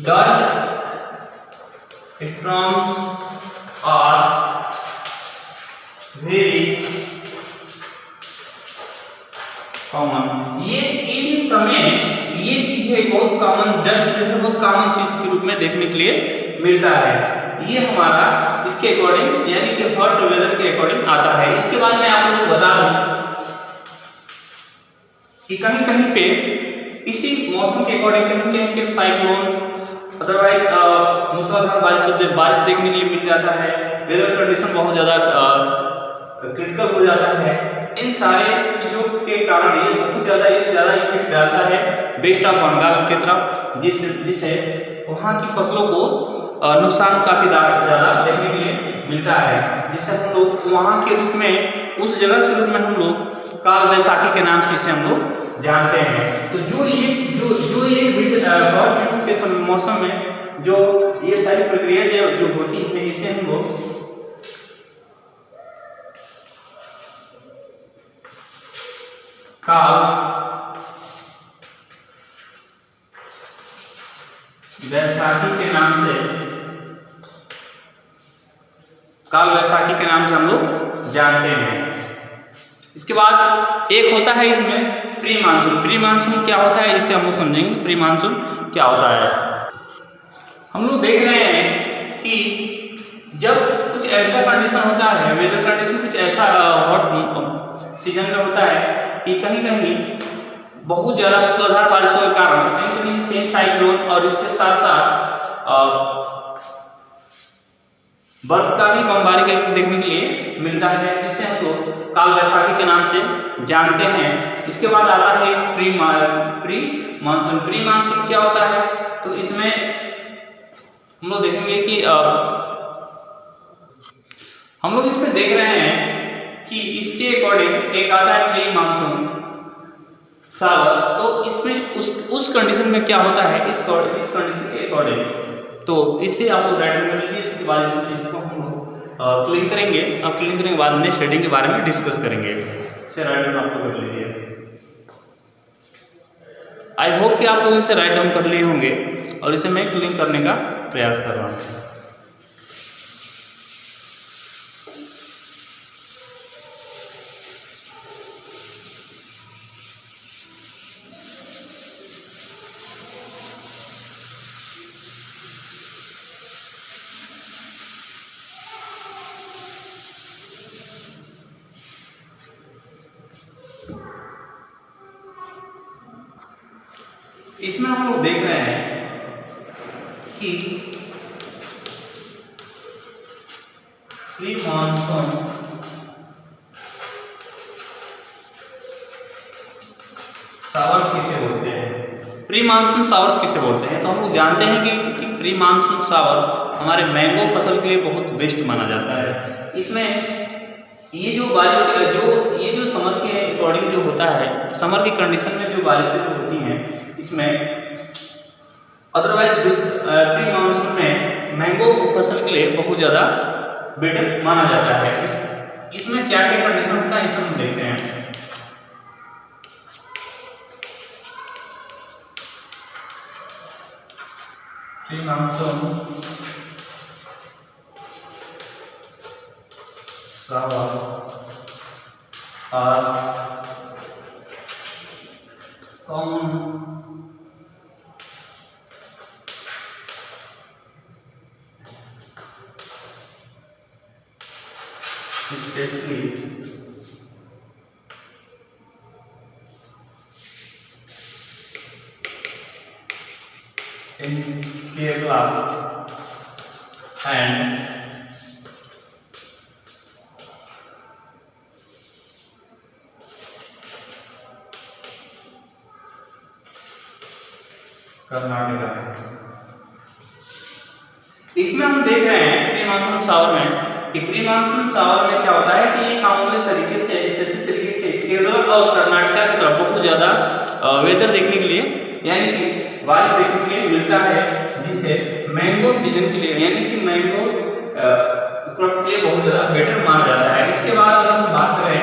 dust storms are very common. ये इन समय ये चीजें बहुत कॉमन, डस्ट जो है बहुत कॉमन चीज के रूप में देखने के लिए मिलता है। ये हमारा इसके अकॉर्डिंग यानी कि हॉट वेदर के अकॉर्डिंग आता है। इसके बाद मैं आप लोगों को बता दूं कि कहीं कहीं पे इसी मौसम के अकॉर्डिंग कहीं कहीं के साइक्लोन अदरवाइज मूसलाधार बारिश देखने के लिए मिल जाता है। वेदर कंडीशन बहुत ज़्यादा क्रिटिकल हो जाता है। इन सारे चीज़ों के कारण ये बहुत ज़्यादा इफेक्ट डालता है वेस्ट ऑफ बंगाल की तरफ, जिससे वहाँ की फसलों को नुकसान काफ़ी ज़्यादा देखने के लिए मिलता है, जिससे हम लोग वहाँ के रूप में उस जगह के रूप में हम लोग काल वैसाखी के नाम से इसे हम लोग जानते हैं। तो जो ये के मौसम में जो ये सारी प्रक्रिया जो होती है इसे हम लोग काल वैसाखी के नाम से हम लोग जानते हैं। इसके बाद एक होता है इसमें प्री मानसून क्या होता है इससे हम लोग समझेंगे प्री मानसून क्या होता है। हम लोग देख रहे हैं कि जब कुछ ऐसा कंडीशन होता है, वेदर कंडीशन कुछ ऐसा हॉट सीजन में होता है कि कहीं कहीं बहुत ज़्यादा मूसलाधार बारिशों के कारण कहीं साइक्लोन और इसके साथ साथ बर्फ का भी बमबारी के देखने के लिए मिलता है, जिसे हम लोग काल वैसाखी के नाम से जानते हैं। इसके बाद आता है प्री मानसून क्या होता है, तो इसमें हम लोग देखेंगे कि हम लोग इसमें देख रहे हैं कि इसके अकॉर्डिंग एक आता है प्री मानसून सावर, तो इसमें उस कंडीशन में क्या होता है इस कंडीशन के अकॉर्डिंग, तो इससे आप लोग राइट कर लीजिए। इसके बाद इस चीज़ को हम लोग क्लीन करेंगे और क्लीन करने के बाद नेक्स्ट हेडिंग के बारे में डिस्कस करेंगे। इसे राइट डाउन आप लोग कर लीजिए। आई होप कि आप लोग इसे राइट डाउन कर लिए होंगे और इसे मैं क्लीन करने का प्रयास कर रहा हूँ। इसमें हम लोग देख रहे हैं कि प्री मानसून शावर्स किसे बोलते हैं। प्री मानसून शावर्स किसे बोलते हैं, तो हम लोग जानते हैं कि प्री मानसून शावर हमारे मैंगो फसल के लिए बहुत बेस्ट माना जाता है। इसमें ये जो बारिश ये जो समर के अकॉर्डिंग जो होता है, समर की कंडीशन में जो बारिशें जो होती हैं इसमें अदरवाइज प्री मानसून में मैंगो फसल के लिए बहुत ज़्यादा बेटर माना जाता है। इसमें क्या क्या कंडीशन होता है इसे हम देखते हैं। Pre monsoon especially in Kerala and Karnataka. इसमें हम देख रहे हैं प्री मानसून शावर में कि प्री मानसून शावर में क्या होता है कि ये कामों तरीके से स्पेसिफिक तरीके से केरल और कर्नाटका की तरफ बहुत ज़्यादा वेदर देखने के लिए यानी कि बारिश देखने के लिए मिलता है, जिसे मैंगो सीजन के लिए यानी कि मैंगो क्रॉप के लिए बहुत ज़्यादा बेटर माना जाता है। इसके बाद अगर हम बात करें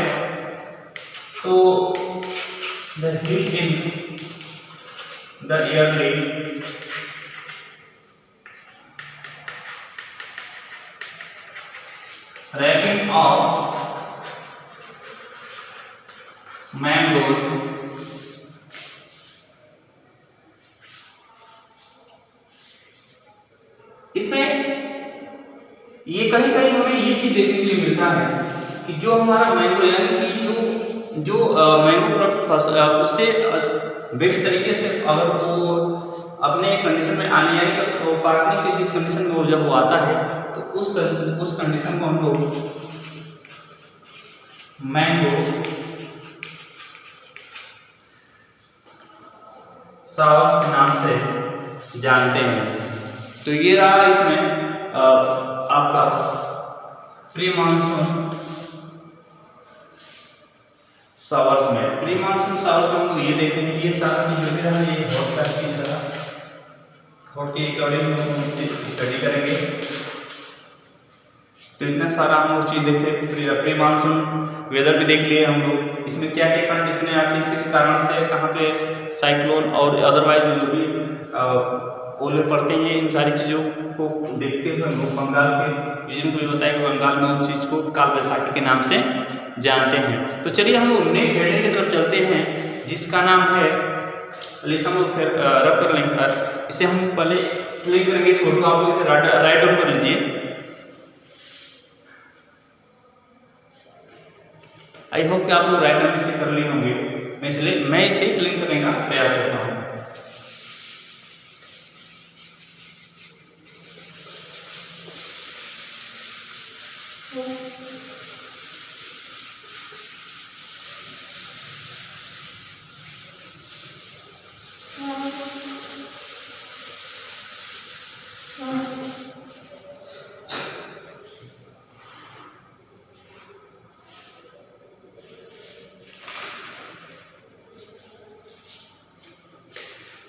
तो the heat in the yearly ranking of mangoes इसमें ये कहीं कहीं हमें ये चीज देखने के लिए मिलता है कि जो हमारा मैंगो यानी कि जो मैंगो क्रॉप उससे बेस्ट तरीके से अगर वो अपने कंडीशन में आने यानी कि वो पाकने की जिस कंडीशन में वो जब वो आता है तो उस कंडीशन को हम लोग मैंगो शावर्स के नाम से जानते हैं। तो ये रहा इसमें आपका प्री मानसून शावर्स में। प्री मानसून शावर्स में हम लोग ये देखेंगे, ये सारा चीज जो भी रहा ये बहुत सारी चीज रहा, और के अकॉर्डिंग हम इसे स्टडी करेंगे। तो इतना सारा हम लोग चीज़ देखे, प्री मानसून वेदर भी देख लिए हम लोग, इसमें क्या क्या कंडीशनें आती हैं, किस कारण से कहाँ पे साइक्लोन और अदरवाइज जो भी ओले पड़ते हैं, इन सारी चीज़ों को देखते हुए हम लोग बंगाल के रीजन को ये होता है कि बंगाल में उस चीज़ को काल बैसाखी के नाम से जानते हैं। तो चलिए हम लोग नेक्स्ट हेडिंग की तरफ चलते हैं जिसका नाम है, हम लोग फिर रब कर लेंगे, इसे हम पहले क्लिक करेंगे, इस फोटो आप लोग इसे राइट डाउन कर लीजिए। आई होप कि आप लोग राइट डाउन इसे कर लिए होंगे, मैं इसे क्लिक करने का प्रयास करता हूँ।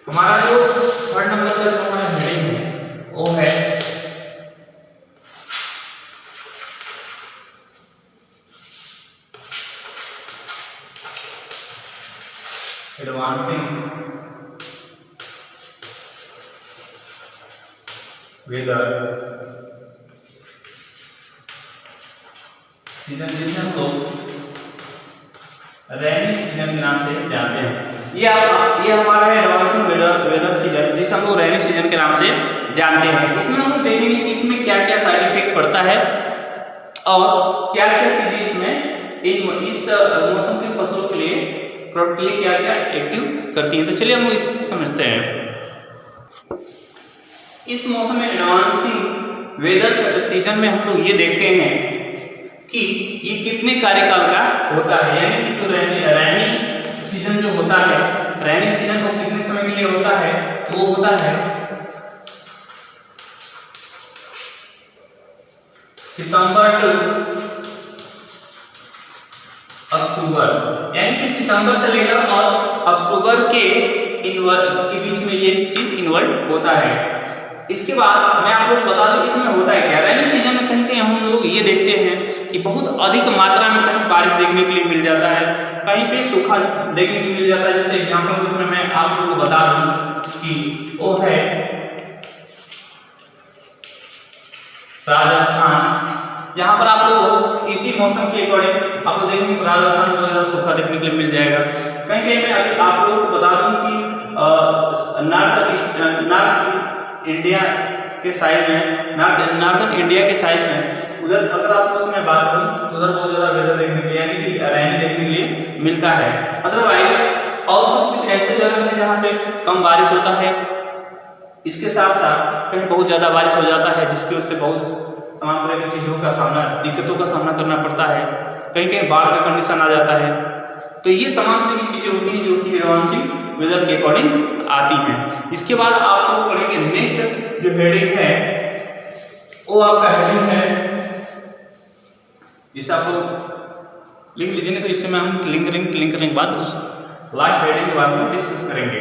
हमारा जो थर्ड नंबर का जो हमारा हेडिंग है वो है एडवांसिंग वेदर सीजन, जिसे हम लोग रेनी सीजन के नाम से जानते हैं। ये हमारा एडवांसिंग वेदर सीजन जिसे हम लोग रेनी सीजन के नाम से जानते हैं। इसमें हम लोग देखेंगे कि इसमें क्या क्या साइड इफेक्ट पड़ता है और क्या क्या चीजें इसमें इस मौसम की फसलों के लिए क्रॉप के लिए क्या क्या एक्टिव करती हैं। तो चलिए हम लोग इसको समझते हैं। इस मौसम में एडवांसिंग वेदर सीजन में हम लोग ये देखते हैं कि ये कितने कार्यकाल का होता है, यानी कि जो रैनी सीजन जो होता है, रैनी सीजन वो कितने समय के लिए होता है, वो होता है सितंबर टू कि सितंबर से लेकर और अक्टूबर के बीच में ये चीज इन्वर्ट होता है। इसके बाद मैं आप लोग बता दूं इसमें होता है क्या, रेनी सीजन में कहीं कहीं हम लोग ये देखते हैं कि बहुत अधिक मात्रा में कहीं बारिश देखने के लिए मिल जाता है, कहीं पे सूखा देखने के लिए मिल जाता है। जैसे एग्जाम्पल के रूप में मैं आप लोगों को बता दूं कि वो है राजस्थान, जहाँ पर आप लोग इसी मौसम के अकॉर्डिंग आपको देखने को राजस्थान में बहुत ज़्यादा सूखा देखने के लिए मिल जाएगा। कहीं कहीं मैं अभी आप लोगों को बता दूं कि नॉर्थ इंडिया के साइड में, नॉर्थन इंडिया के साइड में उधर अगर आप लोग मैं बात करूँ तो उधर बहुत ज़्यादा वेदर देखने के लिए यानी कि रेनी देखने के लिए मिलता है। अदरवाइज और कुछ ऐसे जगह है जहाँ पे कम बारिश होता है, इसके साथ साथ कहीं बहुत ज़्यादा बारिश हो जाता है जिसकी वजह से बहुत तमाम तरह की चीज़ों का सामना, दिक्कतों का सामना करना पड़ता है, कहीं कहीं बाढ़ का कंडीशन आ जाता है। तो ये तमाम तरह की चीज़ें होती हैं जो कि एडवांसिंग वेदर के अकॉर्डिंग आती हैं। इसके बाद आप लोग पढ़ेंगे नेक्स्ट जो हेडिंग है वो आपका हेडिंग है, जिसे आप लोग लिख लीजिए, नहीं तो इससे मैं हम क्लिक करने के बाद उस लास्ट हेडिंग के बारे में डिस्कस करेंगे।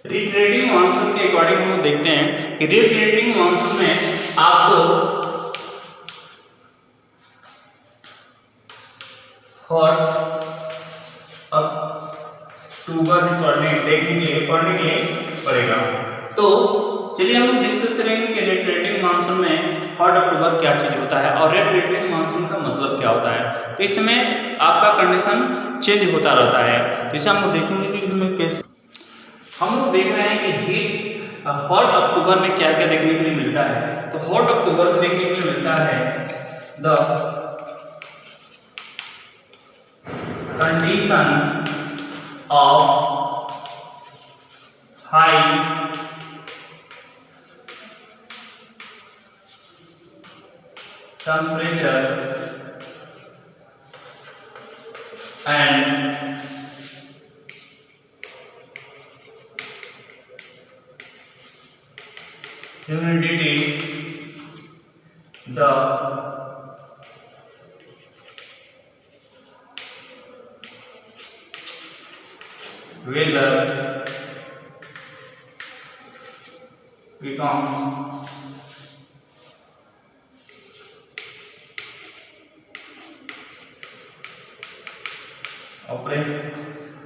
रिट्रेटिंग मानसून के अकॉर्डिंग हम लोग देखते हैं कि रिट्रेटिंग मानसून में आपको और अक्टूबर पढ़ने के लिए पड़ेगा। तो चलिए हम डिस्कस करेंगे कि रिट्रेटिंग मानसून में हॉट अक्टूबर क्या चीज होता है और रिट्रेटिंग मानसून का मतलब क्या होता है। तो इसमें आपका कंडीशन चेंज होता रहता है, जैसे हम लोग देखेंगे कि इसमें कैसे हम लोग देख रहे हैं कि हीट हॉट अक्टूबर में क्या क्या देखने के लिए मिलता है। तो हॉट अक्टूबर में देखने के लिए मिलता है the condition of high temperature and humidity, the weather becomes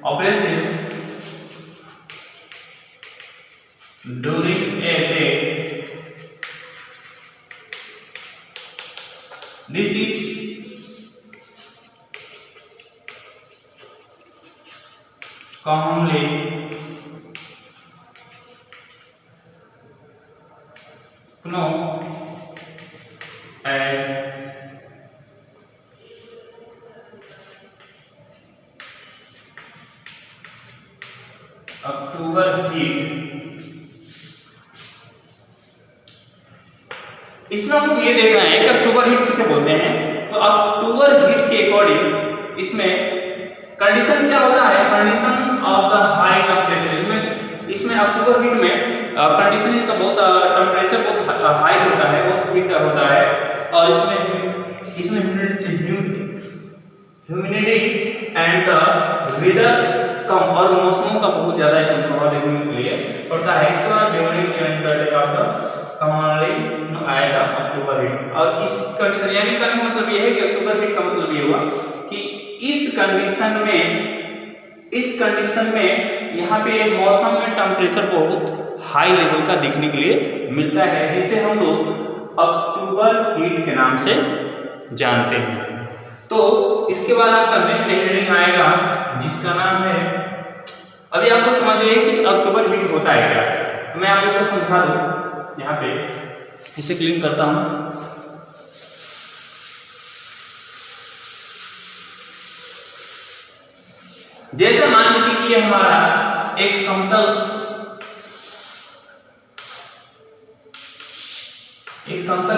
oppressive during a day. This is commonly known as October heat. इसमें हम ये देख रहे हैं कि अक्टूबर हीट किसे बोलते हैं। तो अक्टूबर हीट के अकॉर्डिंग इसमें कंडीशन क्या होता है, condition of the high temperature. इसमें अक्टूबर हीट में कंडीशन इसका बहुत टेम्परेचर बहुत हाई होता है, बहुत हीट होता है और इसमें ह्यूमिडिटी एंड द वेदर कम और मौसमों का बहुत ज़्यादा इसमें प्रभाव देखने के लिए पड़ता है। इसके बाद ड्यूरिंग कमनली आएगा अक्टूबर हीट, और इस कंडीशन यानी का मतलब ये है कि अक्टूबर हीट का मतलब ये हुआ कि इस कंडीशन में यहाँ पे मौसम में टेम्परेचर बहुत हाई लेवल का देखने के लिए मिलता है, जिसे हम लोग अक्टूबर हीट के नाम से जानते हैं। तो इसके बाद आपका नेक्स्ट हेडिंग आएगा जिसका नाम है, अभी आपको समझिए कि अक्टूबर हीट होता है क्या, तो मैं आप लोगों को समझा दूं। यहाँ पे इसे क्लीन करता हूँ। जैसे मान लीजिए कि ये हमारा एक समतल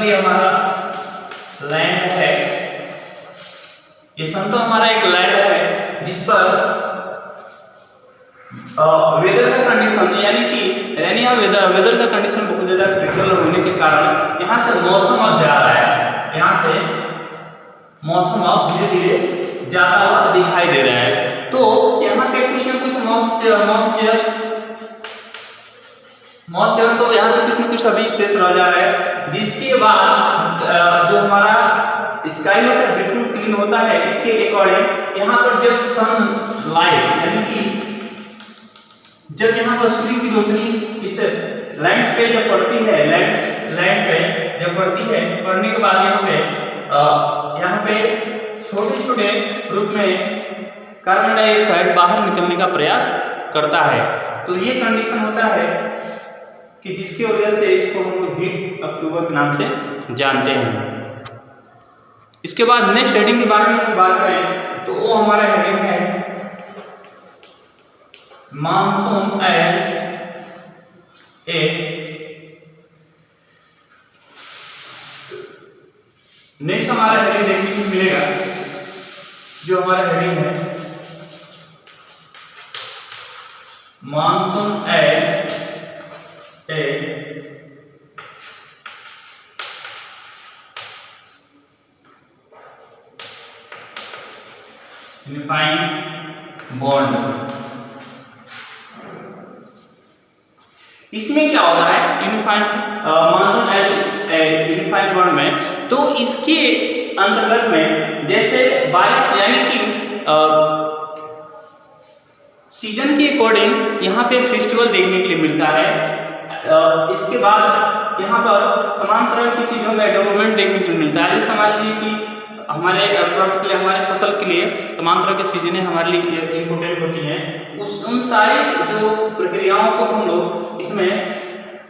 ये हमारा लैंड है, ये समतल हमारा एक लैंड है जिस पर वेदर का कंडीशन यानी कि रेनी या वेदर का कंडीशन बहुत ज़्यादा क्रिटिकल होने के कारण यहाँ से मौसम अब जा रहा है, यहाँ से मौसम अब धीरे धीरे जाता हुआ दिखाई दे रहा है। तो यहाँ पे कुछ न कुछ मॉइस्चर तो यहाँ पे कुछ न कुछ अभी शेष रह जा रहा है, जिसके बाद जो हमारा स्काई होता है बिल्कुल क्लीन होता है। इसके अकॉर्डिंग यहाँ पर जब सन लाइट यानी कि जब यहाँ पर सूर्य की रोशनी इस लैंड पे जब पड़ती है, लैंड पे जब पड़ती है, पड़ने के बाद यहाँ पे छोटे छोटे रूप में कार्बन डाइऑक्साइड बाहर निकलने का प्रयास करता है। तो ये कंडीशन होता है कि जिसकी वजह से इसको हम लोग हीट अक्टूबर के नाम से जानते हैं। इसके बाद नेक्स्ट हेडिंग के बारे में बात करें तो वो हमारा हेडिंग है मानसून एज ए नेक्स्ट हमारा हेडिंग देखने को मिलेगा, जो हमारा हेडिंग है monsoon as a unifying bond. इसमें क्या होता है unified monsoon as unified bond में, तो इसके अंतर्गत में जैसे बारिश यानी कि सीजन के अकॉर्डिंग यहाँ पे फेस्टिवल देखने के लिए मिलता है। इसके बाद यहाँ पर तमाम तरह की चीज़ों में डेवलपमेंट देखने के लिए मिलता है। जैसे मान लीजिए कि हमारे क्रॉप के लिए, हमारे फसल के लिए तमाम तरह की सीजनें हमारे लिए इम्पोर्टेंट होती हैं। उन सारी जो प्रक्रियाओं को हम लोग इसमें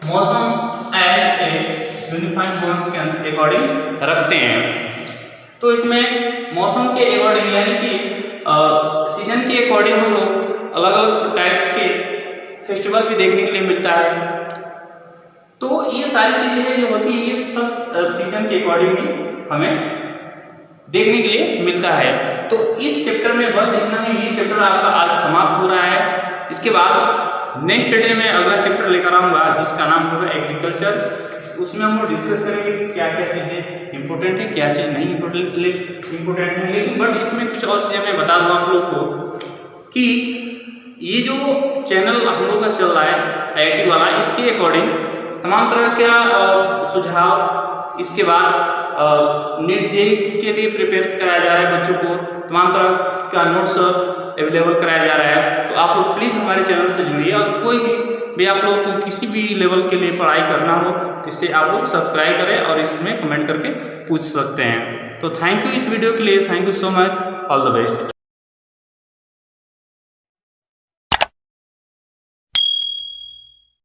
मौसम एज ए यूनिफाइड बॉन्ड्स के अकॉर्डिंग रखते हैं। तो इसमें मौसम के अकॉर्डिंग यानी कि सीजन के अकॉर्डिंग हम लोग अलग अलग टाइप्स के फेस्टिवल भी देखने के लिए मिलता है। तो ये सारी चीज़ें जो होती है ये सब सीजन के अकॉर्डिंग ही हमें देखने के लिए मिलता है। तो इस चैप्टर में बस इतना ही, ये चैप्टर आपका आज समाप्त हो रहा है। इसके बाद नेक्स्ट डे में अगला चैप्टर लेकर आऊँगा जिसका नाम होगा एग्रीकल्चर। उसमें हम लोग डिस्कस करेंगे कि क्या क्या चीज़ें इंपॉर्टेंट है, क्या चीज़ नहीं इम्पोर्टेंट है। लेकिन बट इसमें कुछ और चीज़ें मैं बता दूँ आप लोग को कि ये जो चैनल हम लोग का चल रहा है IIT वाला, इसके अकॉर्डिंग तमाम तरह का सुझाव, इसके बाद नीट जेईई के लिए प्रिपेयर कराया जा रहा है बच्चों को, तमाम तरह का नोट्स अवेलेबल कराया जा रहा है। तो आप लोग प्लीज़ हमारे चैनल से जुड़िए, और कोई भी आप लोग को किसी भी लेवल के लिए पढ़ाई करना हो तो इससे आप लोग सब्सक्राइब करें और इसमें कमेंट करके पूछ सकते हैं। तो थैंक यू इस वीडियो के लिए, thank you so much, all the best.